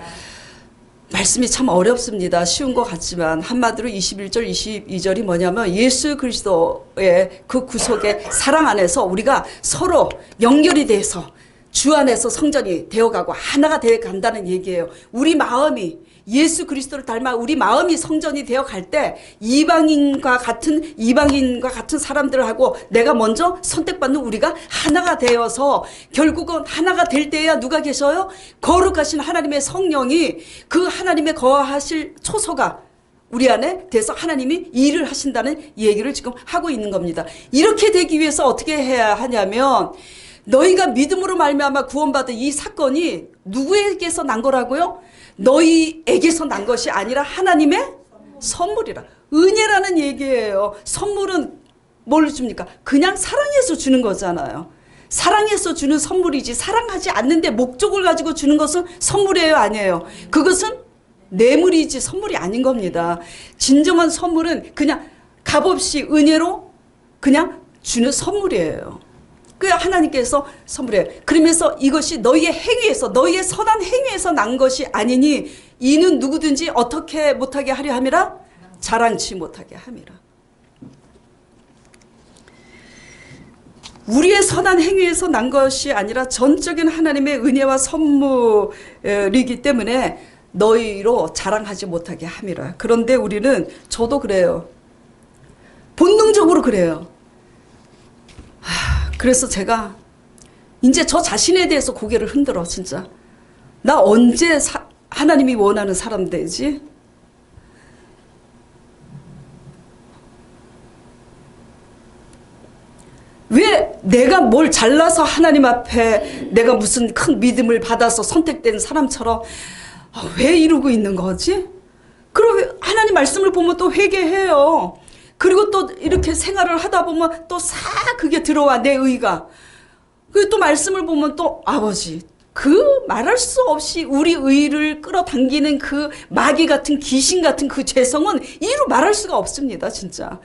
말씀이 참 어렵습니다. 쉬운 것 같지만 한마디로 21절 22절이 뭐냐면 예수 그리스도의 그 구속의 사랑 안에서 우리가 서로 연결이 돼서 주 안에서 성전이 되어가고 하나가 되어간다는 얘기예요. 우리 마음이 예수 그리스도를 닮아 우리 마음이 성전이 되어갈 때 이방인과 같은 사람들하고 내가 먼저 선택받는 우리가 하나가 되어서 결국은 하나가 될 때야 누가 계셔요? 거룩하신 하나님의 성령이 그 하나님의 거하실 초소가 우리 안에 돼서 하나님이 일을 하신다는 얘기를 지금 하고 있는 겁니다. 이렇게 되기 위해서 어떻게 해야 하냐면 너희가 믿음으로 말미암아 구원받은 이 사건이 누구에게서 난 거라고요? 너희에게서 난 것이 아니라 하나님의 선물이라. 은혜라는 얘기예요. 선물은 뭘 줍니까? 그냥 사랑해서 주는 거잖아요. 사랑해서 주는 선물이지 사랑하지 않는데 목적을 가지고 주는 것은 선물이에요, 아니에요? 그것은 뇌물이지 선물이 아닌 겁니다. 진정한 선물은 그냥 값없이 은혜로 그냥 주는 선물이에요. 그 하나님께서 선물해요. 그러면서 이것이 너희의 행위에서 너희의 선한 행위에서 난 것이 아니니 이는 누구든지 어떻게 못하게 하려 함이라? 자랑치 못하게 함이라. 우리의 선한 행위에서 난 것이 아니라 전적인 하나님의 은혜와 선물이기 때문에 너희로 자랑하지 못하게 함이라. 그런데 우리는 저도 그래요. 본능적으로 그래요. 그래서 제가 이제 저 자신에 대해서 고개를 흔들어. 진짜 나 언제 하나님이 원하는 사람 되지? 왜 내가 뭘 잘나서 하나님 앞에 내가 무슨 큰 믿음을 받아서 선택된 사람처럼 왜 이러고 있는 거지? 그럼 하나님 말씀을 보면 또 회개해요. 그리고 또 이렇게 생활을 하다 보면 또 싹 그게 들어와, 내 의가. 그리고 또 말씀을 보면 또 아버지, 그 말할 수 없이 우리 의를 끌어당기는 그 마귀 같은 귀신 같은 그 죄성은 이루 말할 수가 없습니다, 진짜.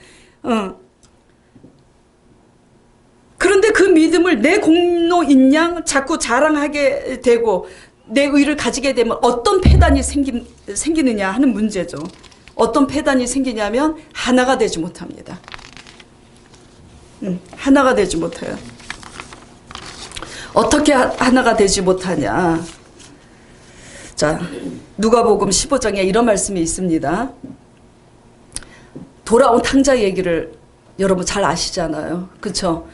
그런데 그 믿음을 내 공로인 양 자꾸 자랑하게 되고 내 의를 가지게 되면 어떤 폐단이 생기느냐 하는 문제죠. 어떤 폐단이 생기냐면 하나가 되지 못합니다. 하나가 되지 못해요. 어떻게 하나가 되지 못하냐. 자, 누가복음 15장에 이런 말씀이 있습니다. 돌아온 탕자 얘기를 여러분 잘 아시잖아요. 그렇죠?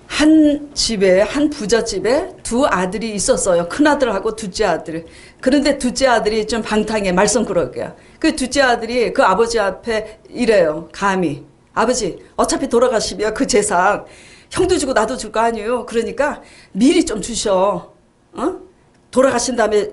한 집에, 한 부잣집에 두 아들이 있었어요. 큰아들하고 둘째 아들. 그런데 둘째 아들이 좀 방탕해, 말썽꾸러기야. 그 둘째 아들이 그 아버지 앞에 이래요. 감히. 아버지, 어차피 돌아가시면 그 재산 형도 주고 나도 줄 거 아니에요. 그러니까 미리 좀 주셔. 돌아가신 다음에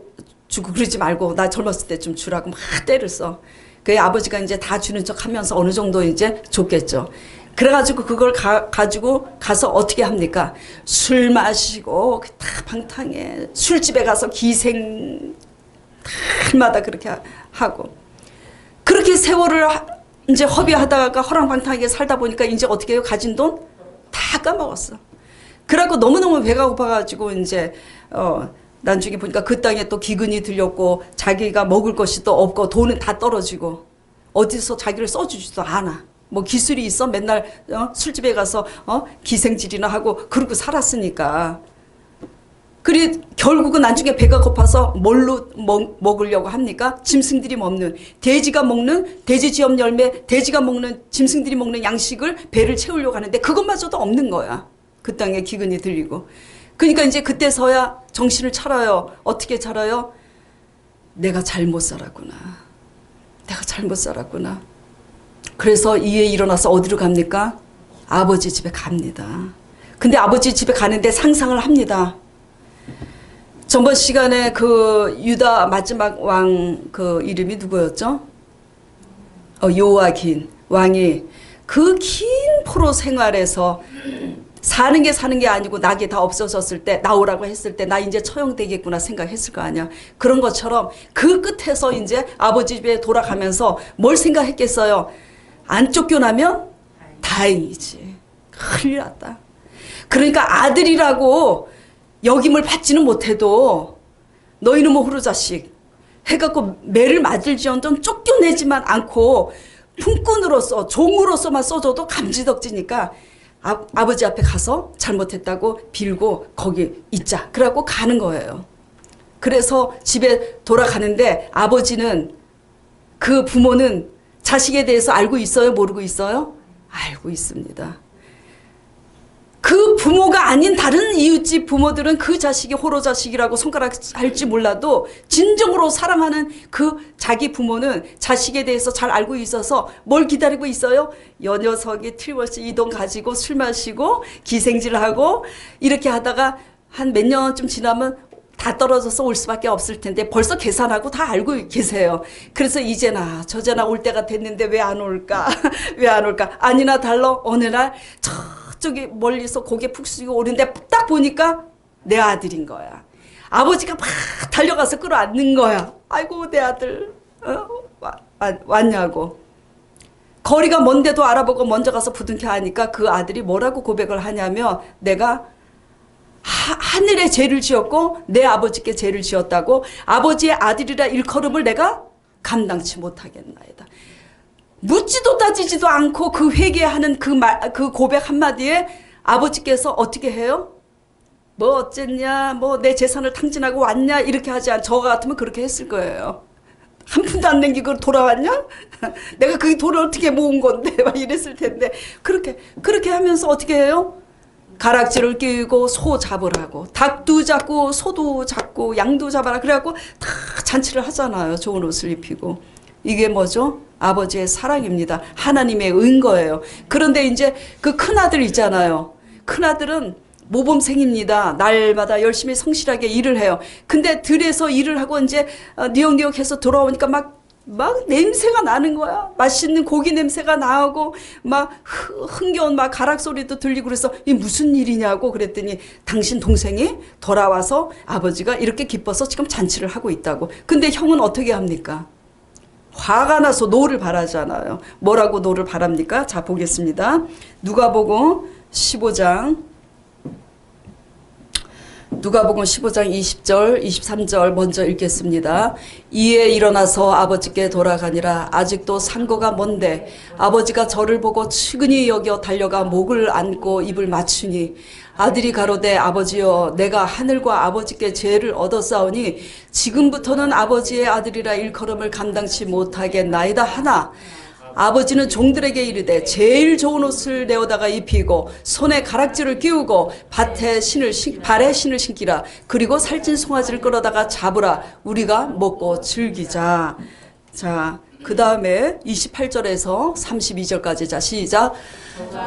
주고 그러지 말고 나 젊었을 때 좀 주라고 막 때를 써. 그 아버지가 이제 다 주는 척 하면서 어느 정도 이제 줬겠죠. 그래가지고 그걸 가지고 가서 어떻게 합니까? 술 마시고 다 방탕해. 술집에 가서 기생 날마다 그렇게 하고. 그렇게 세월을 이제 허비하다가 허랑방탕하게 살다 보니까 이제 어떻게 해요? 가진 돈 다 까먹었어. 그래갖고 너무너무 배가 고파가지고 이제 나중에 보니까 그 땅에 또 기근이 들렸고 자기가 먹을 것이 또 없고 돈은 다 떨어지고 어디서 자기를 써주지도 않아. 뭐 기술이 있어? 맨날 술집에 가서 기생질이나 하고 그러고 살았으니까. 그리 결국은 나중에 배가 고파서 뭘로 먹으려고 합니까? 짐승들이 먹는, 돼지가 먹는 돼지지엄 열매, 돼지가 먹는, 짐승들이 먹는 양식을 배를 채우려고 하는데 그것마저도 없는 거야. 그 땅에 기근이 들리고. 그러니까 이제 그때서야 정신을 차려요. 어떻게 차려요? 내가 잘못 살았구나. 내가 잘못 살았구나. 그래서 이에 일어나서 어디로 갑니까? 아버지 집에 갑니다. 근데 아버지 집에 가는데 상상을 합니다. 전번 시간에 그 유다 마지막 왕 그 이름이 누구였죠? 요아긴 왕이 그 긴 포로 생활에서 사는 게 아니고 낙이 다 없어졌을 때, 나오라고 했을 때 나 이제 처형되겠구나 생각했을 거 아니야. 그런 것처럼 그 끝에서 이제 아버지 집에 돌아가면서 뭘 생각했겠어요? 안 쫓겨나면 다행이지. 큰일 났다. 그러니까 아들이라고 역임을 받지는 못해도 너희는 뭐 후르자식 해갖고 매를 맞을지언정 쫓겨내지만 않고 품꾼으로서 종으로서만 써줘도 감지덕지니까 아버지 앞에 가서 잘못했다고 빌고 거기 있자. 그래갖고 가는 거예요. 그래서 집에 돌아가는데 아버지는 그 부모는 자식에 대해서 알고 있어요? 모르고 있어요? 알고 있습니다. 그 부모가 아닌 다른 이웃집 부모들은 그 자식이 호로 자식이라고 손가락할지 몰라도 진정으로 사랑하는 그 자기 부모는 자식에 대해서 잘 알고 있어서 뭘 기다리고 있어요? 여 녀석이 틀림없이 이 돈 가지고 술 마시고 기생질하고 이렇게 하다가 한 몇 년쯤 지나면 다 떨어져서 올 수밖에 없을 텐데 벌써 계산하고 다 알고 계세요. 그래서 이제나 저제나 올 때가 됐는데 왜 안 올까? 왜 안 올까? 아니나 달러 어느 날 저기 멀리서 고개 푹 숙이고 오는데 딱 보니까 내 아들인 거야. 아버지가 막 달려가서 끌어안는 거야. 아이고 내 아들 왔냐고. 거리가 먼데도 알아보고 먼저 가서 부둥켜 하니까 그 아들이 뭐라고 고백을 하냐면 내가 하늘에 죄를 지었고 내 아버지께 죄를 지었다고 아버지의 아들이라 일컬음을 내가 감당치 못하겠나이다. 묻지도 따지지도 않고 그 회개하는 그 고백 한마디에 아버지께서 어떻게 해요? 뭐 어쨌냐, 뭐 내 재산을 탕진하고 왔냐, 이렇게 하지 않, 저 같으면 그렇게 했을 거예요. 한 푼도 안 남기고 돌아왔냐? 내가 그 돈을 어떻게 모은 건데, 막 이랬을 텐데. 그렇게 하면서 어떻게 해요? 가락지를 끼우고 소 잡으라고. 닭도 잡고, 소도 잡고, 양도 잡아라. 그래갖고 다 잔치를 하잖아요. 좋은 옷을 입히고. 이게 뭐죠? 아버지의 사랑입니다. 하나님의 은거예요. 그런데 이제 그 큰아들 있잖아요. 큰아들은 모범생입니다. 날마다 열심히 성실하게 일을 해요. 근데 들에서 일을 하고 이제 니역니역해서 돌아오니까 막 냄새가 나는 거야. 맛있는 고기 냄새가 나고 막 흥겨운 막 가락 소리도 들리고 그래서 이 무슨 일이냐고 그랬더니 당신 동생이 돌아와서 아버지가 이렇게 기뻐서 지금 잔치를 하고 있다고. 근데 형은 어떻게 합니까? 화가 나서 노를 바라잖아요. 뭐라고 노를 바랍니까? 자, 보겠습니다. 누가복음 15장 20절 23절 먼저 읽겠습니다. 이에 일어나서 아버지께 돌아가니라. 아직도 상고가 먼데 아버지가 저를 보고 측은히 여겨 달려가 목을 안고 입을 맞추니 아들이 가로되 아버지여 내가 하늘과 아버지께 죄를 얻었사오니 지금부터는 아버지의 아들이라 일컬음을 감당치 못하겠나이다 하나 아버지는 종들에게 이르되 제일 좋은 옷을 내어다가 입히고 손에 가락지를 끼우고 발에 신을 신기라. 그리고 살찐 송아지를 끌어다가 잡으라. 우리가 먹고 즐기자. 자, 그 다음에 28절에서 32절까지 자 시작.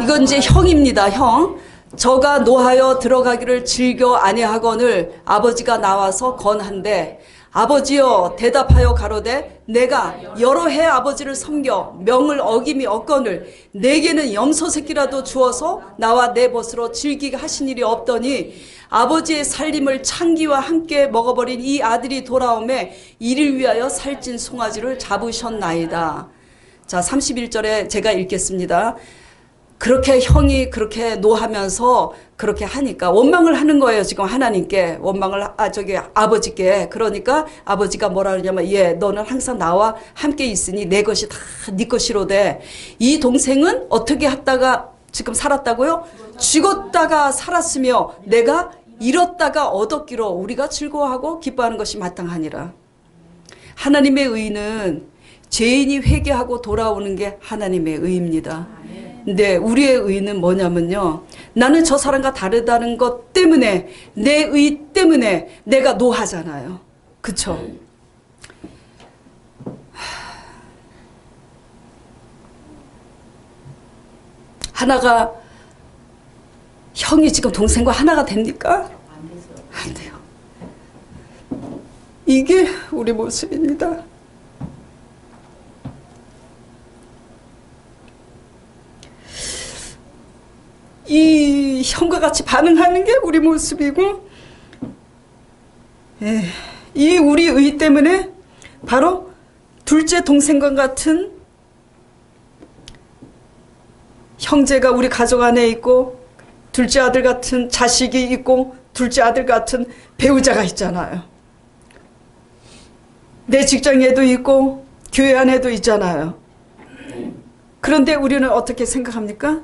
이건 이제 형입니다. 형. 저가 노하여 들어가기를 즐겨 아니하거늘 아버지가 나와서 건한데 아버지여 대답하여 가로되 내가 여러 해 아버지를 섬겨 명을 어김이 없거늘 내게는 염소 새끼라도 주어서 나와 내 벗으로 즐기게 하신 일이 없더니 아버지의 살림을 창기와 함께 먹어버린 이 아들이 돌아오매 이를 위하여 살찐 송아지를 잡으셨나이다. 자 31절에 제가 읽겠습니다. 그렇게 형이 그렇게 노하면서 그렇게 하니까 원망을 하는 거예요. 지금 하나님께 원망을 아버지께. 그러니까 아버지가 뭐라 그러냐면 너는 항상 나와 함께 있으니 내 것이 다 네 것이로되 이 동생은 어떻게 했다가 지금 살았다고요? 죽었다가 살았으며 내가 잃었다가 얻었기로 우리가 즐거워하고 기뻐하는 것이 마땅하니라. 하나님의 의는 죄인이 회개하고 돌아오는 게 하나님의 의입니다. 근데 우리의 의는 뭐냐면요. 나는 저 사람과 다르다는 것 때문에 내 의 때문에 내가 노하잖아요. 그쵸? 하나가 형이 지금 동생과 하나가 됩니까? 안 돼요. 이게 우리 모습입니다. 이 형과 같이 반응하는 게 우리 모습이고, 이 우리 의 때문에 바로 둘째 동생과 같은 형제가 우리 가족 안에 있고, 둘째 아들 같은 자식이 있고, 둘째 아들 같은 배우자가 있잖아요. 내 직장에도 있고 교회 안에도 있잖아요. 그런데 우리는 어떻게 생각합니까?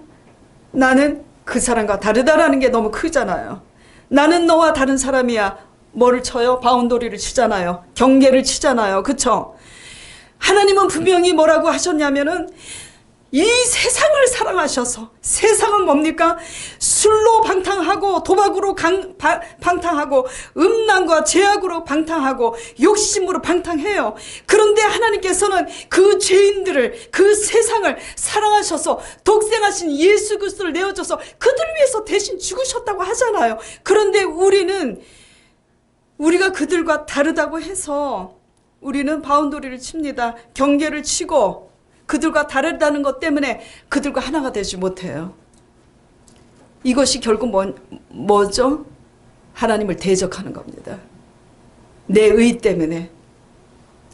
나는 그 사람과 다르다라는 게 너무 크잖아요. 나는 너와 다른 사람이야. 뭐를 쳐요? 바운더리를 치잖아요. 경계를 치잖아요. 그쵸? 하나님은 분명히 뭐라고 하셨냐면은 이 세상을 사랑하셔서, 세상은 뭡니까? 술로 방탕하고 도박으로 방탕하고 음란과 죄악으로 방탕하고 욕심으로 방탕해요. 그런데 하나님께서는 그 죄인들을, 그 세상을 사랑하셔서 독생하신 예수 그리스도를 내어줘서 그들을 위해서 대신 죽으셨다고 하잖아요. 그런데 우리가 그들과 다르다고 해서 우리는 바운더리를 칩니다. 경계를 치고 그들과 다르다는 것 때문에 그들과 하나가 되지 못해요. 이것이 결국 뭐죠? 하나님을 대적하는 겁니다. 내 의 때문에.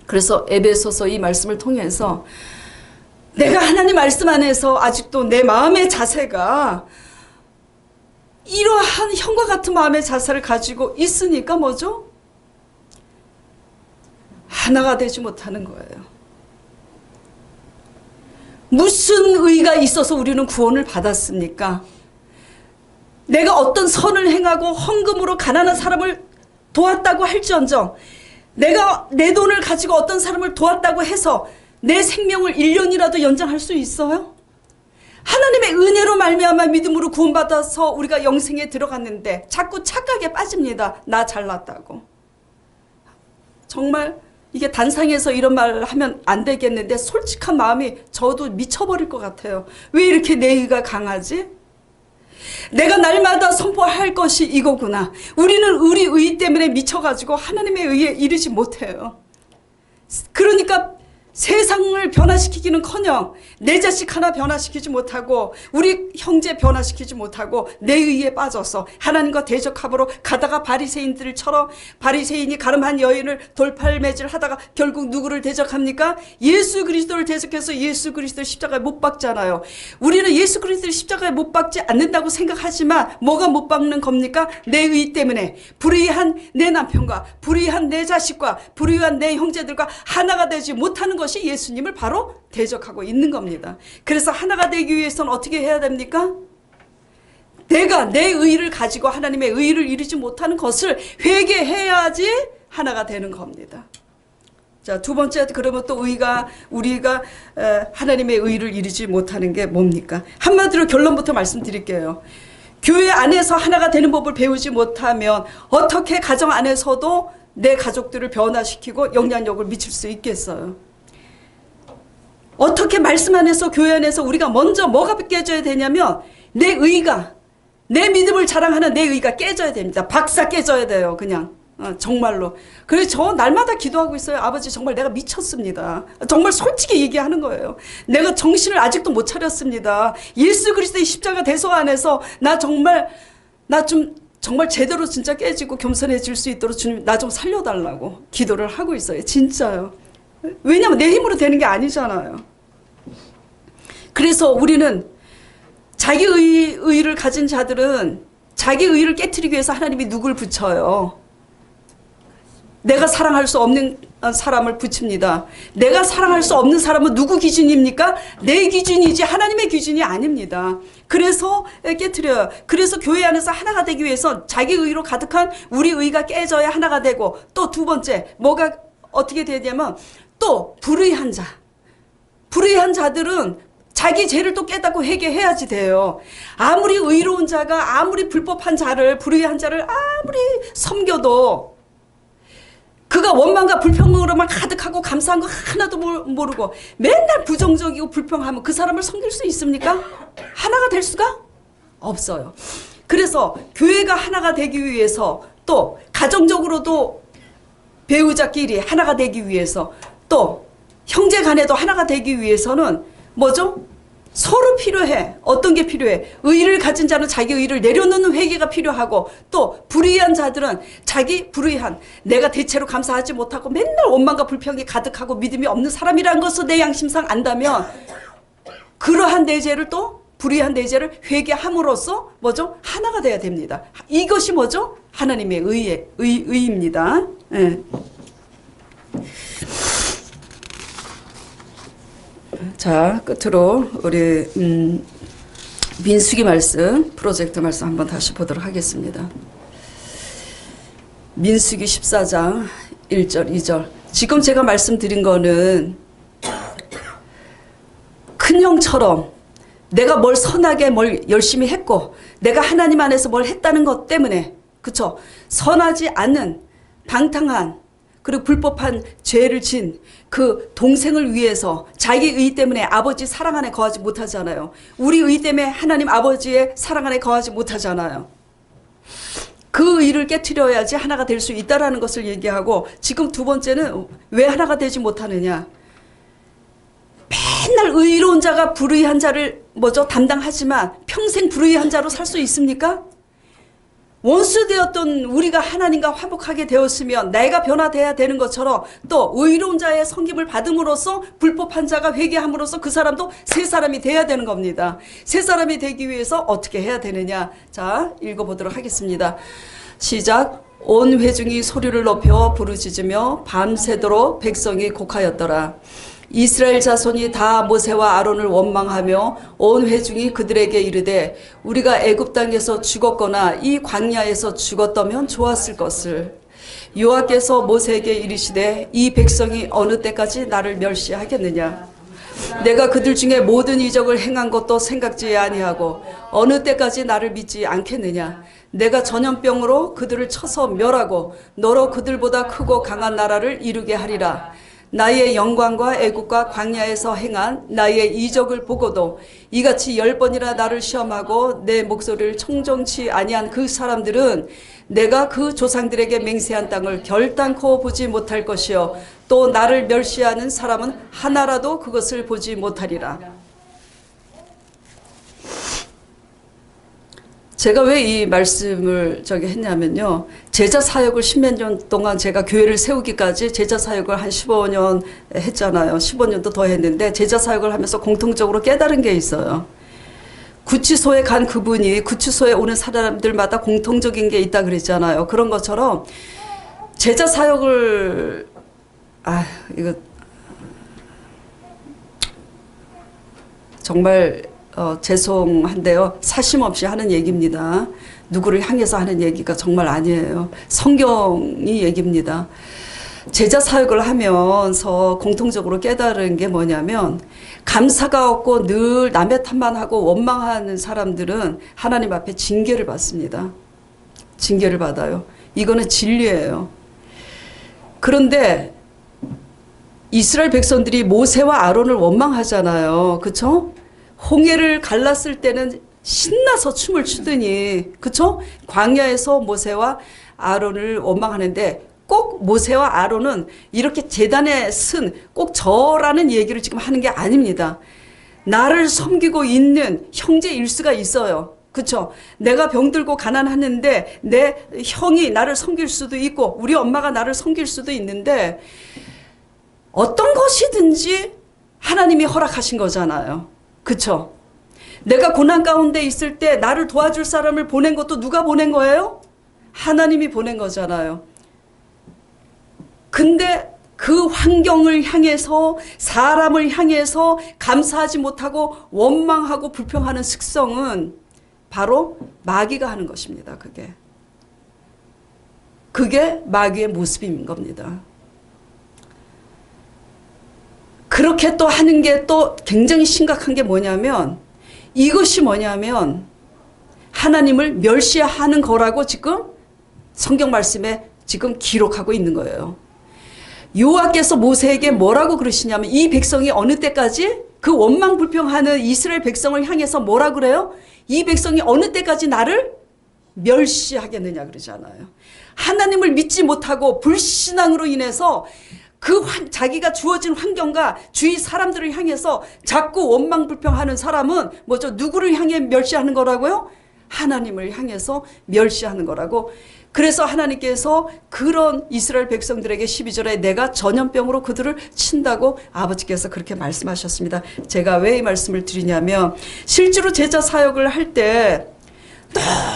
그래서 에베소서 이 말씀을 통해서 내가 하나님 말씀 안에서 아직도 내 마음의 자세가 이러한 형과 같은 마음의 자세를 가지고 있으니까 뭐죠? 하나가 되지 못하는 거예요. 무슨 의가 있어서 우리는 구원을 받았습니까? 내가 어떤 선을 행하고 헌금으로 가난한 사람을 도왔다고 할지언정, 내가 내 돈을 가지고 어떤 사람을 도왔다고 해서 내 생명을 1년이라도 연장할 수 있어요? 하나님의 은혜로 말미암아 믿음으로 구원받아서 우리가 영생에 들어갔는데 자꾸 착각에 빠집니다. 나 잘났다고. 정말 이게 단상에서 이런 말을 하면 안 되겠는데 솔직한 마음이 저도 미쳐버릴 것 같아요. 왜 이렇게 내 의가 강하지? 내가 날마다 선포할 것이 이거구나. 우리는 우리 의 때문에 미쳐가지고 하나님의 의에 이르지 못해요. 그러니까 세상을 변화시키기는커녕 내 자식 하나 변화시키지 못하고 우리 형제 변화시키지 못하고 내 의에 빠져서 하나님과 대적함으로 가다가 바리새인들처럼 바리새인이 가늠한 여인을 돌팔매질 하다가 결국 누구를 대적합니까? 예수 그리스도를 대적해서 예수 그리스도를 십자가에 못 박잖아요. 우리는 예수 그리스도를 십자가에 못 박지 않는다고 생각하지만 뭐가 못 박는 겁니까? 내 의 때문에 불의한 내 남편과 불의한 내 자식과 불의한 내 형제들과 하나가 되지 못하는 것이 예수님을 바로 대적하고 있는 겁니다. 그래서 하나가 되기 위해서는 어떻게 해야 됩니까? 내가 내 의를 가지고 하나님의 의를 이루지 못하는 것을 회개해야지 하나가 되는 겁니다. 자, 두 번째, 그러면 또 우리가 하나님의 의를 이루지 못하는 게 뭡니까? 한마디로 결론부터 말씀드릴게요. 교회 안에서 하나가 되는 법을 배우지 못하면 어떻게 가정 안에서도 내 가족들을 변화시키고 영향력을 미칠 수 있겠어요? 어떻게 말씀 안에서 교회 안에서 우리가 먼저 뭐가 깨져야 되냐면 내 의가, 내 믿음을 자랑하는 내 의가 깨져야 됩니다. 박사 깨져야 돼요. 그냥 정말로. 그래서 저 날마다 기도하고 있어요. 아버지 정말 내가 미쳤습니다. 정말 솔직히 얘기하는 거예요. 내가 정신을 아직도 못 차렸습니다. 예수 그리스도의 십자가 대속 안에서 나 정말 제대로 진짜 깨지고 겸손해질 수 있도록 주님 나 좀 살려달라고 기도를 하고 있어요. 진짜요. 왜냐하면 내 힘으로 되는 게 아니잖아요. 그래서 우리는 자기 의를 가진 자들은 자기 의를 깨트리기 위해서 하나님이 누굴 붙여요? 내가 사랑할 수 없는 사람을 붙입니다. 내가 사랑할 수 없는 사람은 누구 기준입니까? 내 기준이지 하나님의 기준이 아닙니다. 그래서 깨트려요. 그래서 교회 안에서 하나가 되기 위해서 자기 의로 가득한 우리 의가 깨져야 하나가 되고, 또 두 번째 뭐가 어떻게 되냐면 또 불의한 자들은 자기 죄를 또 깨닫고 회개해야지 돼요. 아무리 의로운 자가 아무리 불법한 자를, 불의한 자를 아무리 섬겨도 그가 원망과 불평으로만 가득하고 감사한 거 하나도 모르고 맨날 부정적이고 불평하면 그 사람을 섬길 수 있습니까? 하나가 될 수가 없어요. 그래서 교회가 하나가 되기 위해서, 또 가정적으로도 배우자끼리 하나가 되기 위해서, 또 형제 간에도 하나가 되기 위해서는 뭐죠? 서로 필요해. 어떤 게 필요해? 의를 가진 자는 자기 의를 내려놓는 회개가 필요하고, 또 불의한 자들은 자기 불의한, 내가 대체로 감사하지 못하고 맨날 원망과 불평이 가득하고 믿음이 없는 사람이라는 것을 내 양심상 안다면, 그러한 내 죄를, 또 불의한 내 죄를 회개함으로써 뭐죠? 하나가 돼야 됩니다. 이것이 뭐죠? 하나님의 의입니다. 예. 자, 끝으로 우리 민수기 말씀, 프로젝트 말씀 한번 다시 보도록 하겠습니다. 민수기 14장 1절 2절. 지금 제가 말씀드린 거는 큰 형처럼 내가 뭘 선하게 뭘 열심히 했고 내가 하나님 안에서 뭘 했다는 것 때문에, 그쵸? 선하지 않은 방탕한 그리고 불법한 죄를 진 그 동생을 위해서 자기 의 때문에 아버지 사랑 안에 거하지 못하잖아요. 우리 의 때문에 하나님 아버지의 사랑 안에 거하지 못하잖아요. 그 의를 깨트려야지 하나가 될 수 있다는 것을 얘기하고, 지금 두 번째는 왜 하나가 되지 못하느냐. 맨날 의로운 자가 불의한 자를 뭐죠? 담당하지만 평생 불의한 자로 살 수 있습니까? 원수되었던 우리가 하나님과 화목하게 되었으면 내가 변화돼야 되는 것처럼, 또 의로운 자의 섬김을 받음으로써 불법한 자가 회개함으로써 그 사람도 새 사람이 돼야 되는 겁니다. 새 사람이 되기 위해서 어떻게 해야 되느냐. 자, 읽어보도록 하겠습니다. 시작. 온 회중이 소리를 높여 부르짖으며 밤새도록 백성이 곡하였더라. 이스라엘 자손이 다 모세와 아론을 원망하며 온 회중이 그들에게 이르되 우리가 애굽 땅에서 죽었거나 이 광야에서 죽었다면 좋았을 것을. 여호와께서 모세에게 이르시되 이 백성이 어느 때까지 나를 멸시하겠느냐. 내가 그들 중에 모든 이적을 행한 것도 생각지 아니하고 어느 때까지 나를 믿지 않겠느냐. 내가 전염병으로 그들을 쳐서 멸하고 너로 그들보다 크고 강한 나라를 이루게 하리라. 나의 영광과 애국과 광야에서 행한 나의 이적을 보고도 이같이 10번이나 나를 시험하고 내 목소리를 청정치 아니한 그 사람들은 내가 그 조상들에게 맹세한 땅을 결단코 보지 못할 것이요 또 나를 멸시하는 사람은 하나라도 그것을 보지 못하리라. 제가 왜 이 말씀을 했냐면요. 제자 사역을 10몇 년 동안 제가 교회를 세우기까지 제자 사역을 한 15년 했잖아요. 15년도 더 했는데 제자 사역을 하면서 공통적으로 깨달은 게 있어요. 구치소에 간 그분이 구치소에 오는 사람들마다 공통적인 게 있다 그랬잖아요. 그런 것처럼 제자 사역을 이거 정말 죄송한데요. 사심 없이 하는 얘기입니다. 누구를 향해서 하는 얘기가 정말 아니에요. 성경이 얘기입니다. 제자 사역을 하면서 공통적으로 깨달은 게 뭐냐면, 감사가 없고 늘 남의 탓만 하고 원망하는 사람들은 하나님 앞에 징계를 받습니다. 징계를 받아요. 이거는 진리예요. 그런데 이스라엘 백성들이 모세와 아론을 원망하잖아요. 그쵸? 홍해를 갈랐을 때는 신나서 춤을 추더니, 그쵸? 광야에서 모세와 아론을 원망하는데 꼭 모세와 아론은 이렇게 제단에 쓴 꼭 저라는 얘기를 지금 하는 게 아닙니다. 나를 섬기고 있는 형제 일수가 있어요. 그쵸? 내가 병들고 가난하는데 내 형이 나를 섬길 수도 있고 우리 엄마가 나를 섬길 수도 있는데, 어떤 것이든지 하나님이 허락하신 거잖아요. 그쵸? 내가 고난 가운데 있을 때 나를 도와줄 사람을 보낸 것도 누가 보낸 거예요? 하나님이 보낸 거잖아요. 근데 그 환경을 향해서, 사람을 향해서 감사하지 못하고 원망하고 불평하는 습성은 바로 마귀가 하는 것입니다. 그게 마귀의 모습인 겁니다. 그렇게 또 하는 게 또 굉장히 심각한 게 뭐냐면, 이것이 뭐냐면 하나님을 멸시하는 거라고 지금 성경 말씀에 지금 기록하고 있는 거예요. 여호와께서 모세에게 뭐라고 그러시냐면, 이 백성이 어느 때까지, 그 원망 불평하는 이스라엘 백성을 향해서 뭐라 그래요? 이 백성이 어느 때까지 나를 멸시하겠느냐 그러잖아요. 하나님을 믿지 못하고 불신앙으로 인해서 자기가 주어진 환경과 주위 사람들을 향해서 자꾸 원망불평하는 사람은 뭐죠? 누구를 향해 멸시하는 거라고요? 하나님을 향해서 멸시하는 거라고. 그래서 하나님께서 그런 이스라엘 백성들에게 12절에 내가 전염병으로 그들을 친다고 아버지께서 그렇게 말씀하셨습니다. 제가 왜 이 말씀을 드리냐면 실제로 제자 사역을 할 때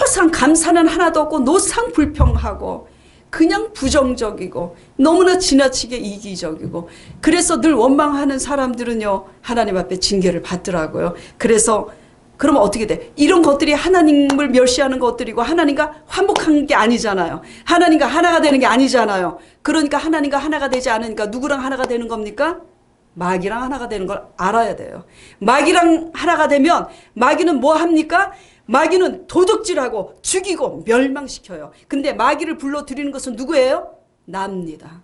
노상 감사는 하나도 없고 노상 불평하고 그냥 부정적이고 너무나 지나치게 이기적이고 그래서 늘 원망하는 사람들은요 하나님 앞에 징계를 받더라고요. 그래서 그러면 어떻게 돼? 이런 것들이 하나님을 멸시하는 것들이고 하나님과 화목한 게 아니잖아요. 하나님과 하나가 되는 게 아니잖아요. 그러니까 하나님과 하나가 되지 않으니까 누구랑 하나가 되는 겁니까? 마귀랑 하나가 되는 걸 알아야 돼요. 마귀랑 하나가 되면 마귀는 뭐 합니까? 마귀는 도둑질하고 죽이고 멸망시켜요. 근데 마귀를 불러들이는 것은 누구예요? 나입니다.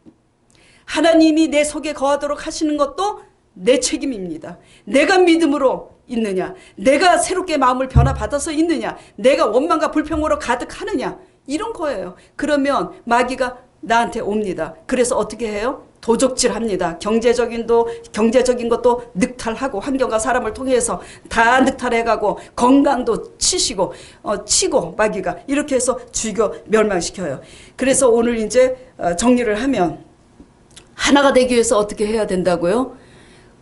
하나님이 내 속에 거하도록 하시는 것도 내 책임입니다. 내가 믿음으로 있느냐, 내가 새롭게 마음을 변화받아서 있느냐, 내가 원망과 불평으로 가득하느냐, 이런 거예요. 그러면 마귀가 나한테 옵니다. 그래서 어떻게 해요? 도적질합니다. 경제적인 것도 늑탈하고 환경과 사람을 통해서 다 늑탈해가고 건강도 치고 마귀가 이렇게 해서 죽여 멸망시켜요. 그래서 오늘 이제 정리를 하면 하나가 되기 위해서 어떻게 해야 된다고요?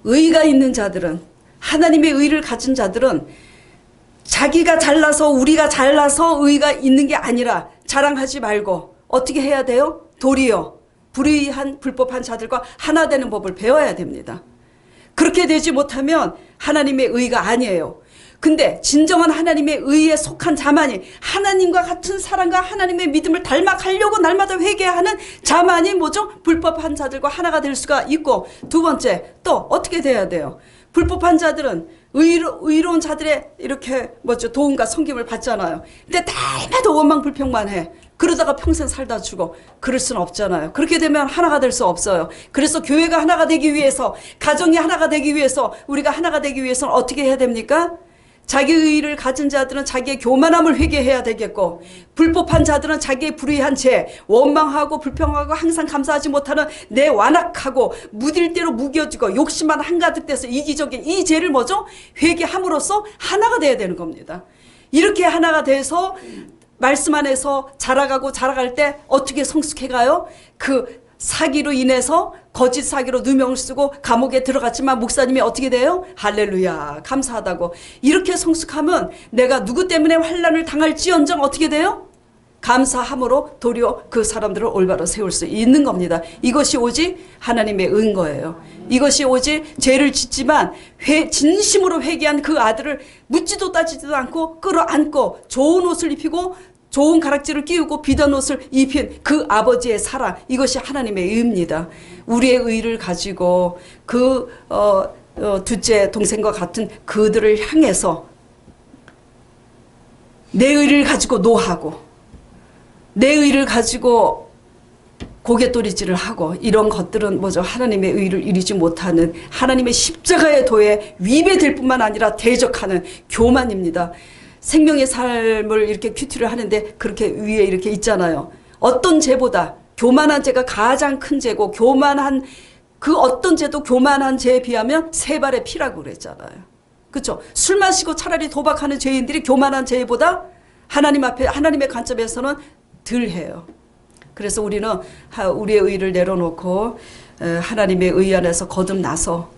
의가 있는 자들은 하나님의 의를 가진 자들은 자기가 잘나서 우리가 잘나서 의가 있는 게 아니라 자랑하지 말고 어떻게 해야 돼요? 도리어 불의한 불법한 자들과 하나 되는 법을 배워야 됩니다. 그렇게 되지 못하면 하나님의 의가 아니에요. 근데 진정한 하나님의 의에 속한 자만이 하나님과 같은 사랑과 하나님의 믿음을 닮아가려고 날마다 회개하는 자만이 뭐죠? 불법한 자들과 하나가 될 수가 있고 두 번째 또 어떻게 돼야 돼요? 불법한 자들은 의로운 자들의 이렇게 뭐죠? 도움과 섬김을 받잖아요. 근데 날마다 원망불평만 해. 그러다가 평생 살다 죽어. 그럴 수는 없잖아요. 그렇게 되면 하나가 될 수 없어요. 그래서 교회가 하나가 되기 위해서 가정이 하나가 되기 위해서 우리가 하나가 되기 위해서는 어떻게 해야 됩니까? 자기의 의를 가진 자들은 자기의 교만함을 회개해야 되겠고 불법한 자들은 자기의 불의한 죄 원망하고 불평하고 항상 감사하지 못하는 내 완악하고 무딜 대로 무뎌지고 욕심만 한가득 돼서 이기적인 이 죄를 뭐죠? 회개함으로써 하나가 돼야 되는 겁니다. 이렇게 하나가 돼서 말씀 안에서 자라갈 때 어떻게 성숙해가요? 그 사기로 인해서 거짓 사기로 누명을 쓰고 감옥에 들어갔지만 목사님이 어떻게 돼요? 할렐루야 감사하다고 이렇게 성숙하면 내가 누구 때문에 환난을 당할지언정 어떻게 돼요? 감사함으로 도리어 그 사람들을 올바로 세울 수 있는 겁니다. 이것이 오직 하나님의 은 거예요. 이것이 오직 죄를 짓지만 진심으로 회개한 그 아들을 묻지도 따지지도 않고 끌어안고 좋은 옷을 입히고 좋은 가락지를 끼우고 비단 옷을 입힌 그 아버지의 사랑 이것이 하나님의 의입니다. 우리의 의를 가지고 그 둘째 동생과 같은 그들을 향해서 내 의를 가지고 노하고 내 의를 가지고 고갯도리질을 하고 이런 것들은 뭐죠? 하나님의 의를 이루지 못하는 하나님의 십자가의 도에 위배될 뿐만 아니라 대적하는 교만입니다. 생명의 삶을 이렇게 큐티를 하는데 그렇게 위에 이렇게 있잖아요. 어떤 죄보다 교만한 죄가 가장 큰 죄고 교만한 그 어떤 죄도 교만한 죄에 비하면 세 발의 피라고 그랬잖아요. 그렇죠? 술 마시고 차라리 도박하는 죄인들이 교만한 죄보다 하나님 앞에 하나님의 관점에서는 덜해요. 그래서 우리는 우리의 의를 내려놓고 하나님의 의 안에서 거듭나서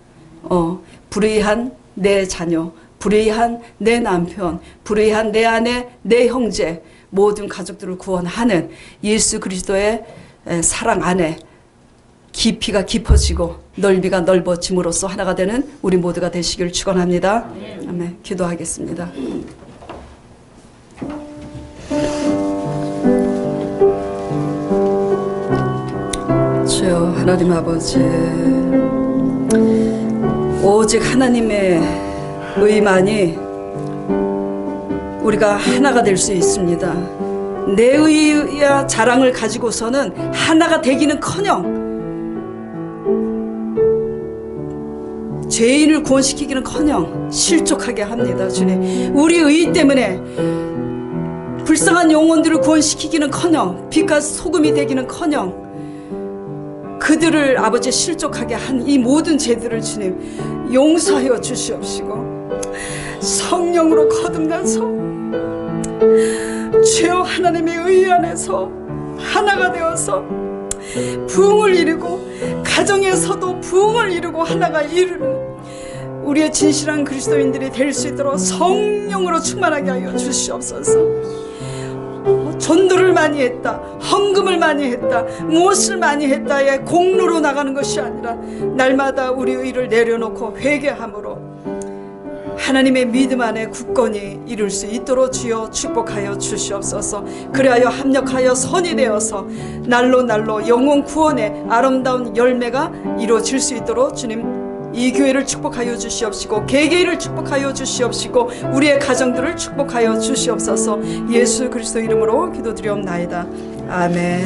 불의한 내 자녀 불의한 내 남편, 불의한 내 아내, 내 형제 모든 가족들을 구원하는 예수 그리스도의 사랑 안에 깊이가 깊어지고 넓이가 넓어짐으로써 하나가 되는 우리 모두가 되시길 축원합니다. 아멘. 기도하겠습니다. 주여 하나님 아버지 오직 하나님의 의만이 우리가 하나가 될 수 있습니다. 내 의와 자랑을 가지고서는 하나가 되기는커녕 죄인을 구원시키기는커녕 실족하게 합니다. 주님 우리 의 때문에 불쌍한 영혼들을 구원시키기는커녕 빛과 소금이 되기는커녕 그 그들을 아버지 실족하게 한 이 모든 죄들을 주님 용서하여 주시옵시고 성령으로 거듭나서 주여 하나님의 의 안에서 하나가 되어서 부흥을 이루고 가정에서도 부흥을 이루고 하나가 이루는 우리의 진실한 그리스도인들이 될 수 있도록 성령으로 충만하게 하여 주시옵소서. 전도를 많이 했다, 헌금을 많이 했다, 무엇을 많이 했다의 공로로 나가는 것이 아니라 날마다 우리 의를 내려놓고 회개함으로 하나님의 믿음 안에 굳건히 이룰 수 있도록 주여 축복하여 주시옵소서. 그리하여 합력하여 선이 되어서 날로 날로 영혼 구원의 아름다운 열매가 이루어질 수 있도록 주님 이 교회를 축복하여 주시옵시고 개개인을 축복하여 주시옵시고 우리의 가정들을 축복하여 주시옵소서. 예수 그리스도 이름으로 기도드리옵나이다. 아멘.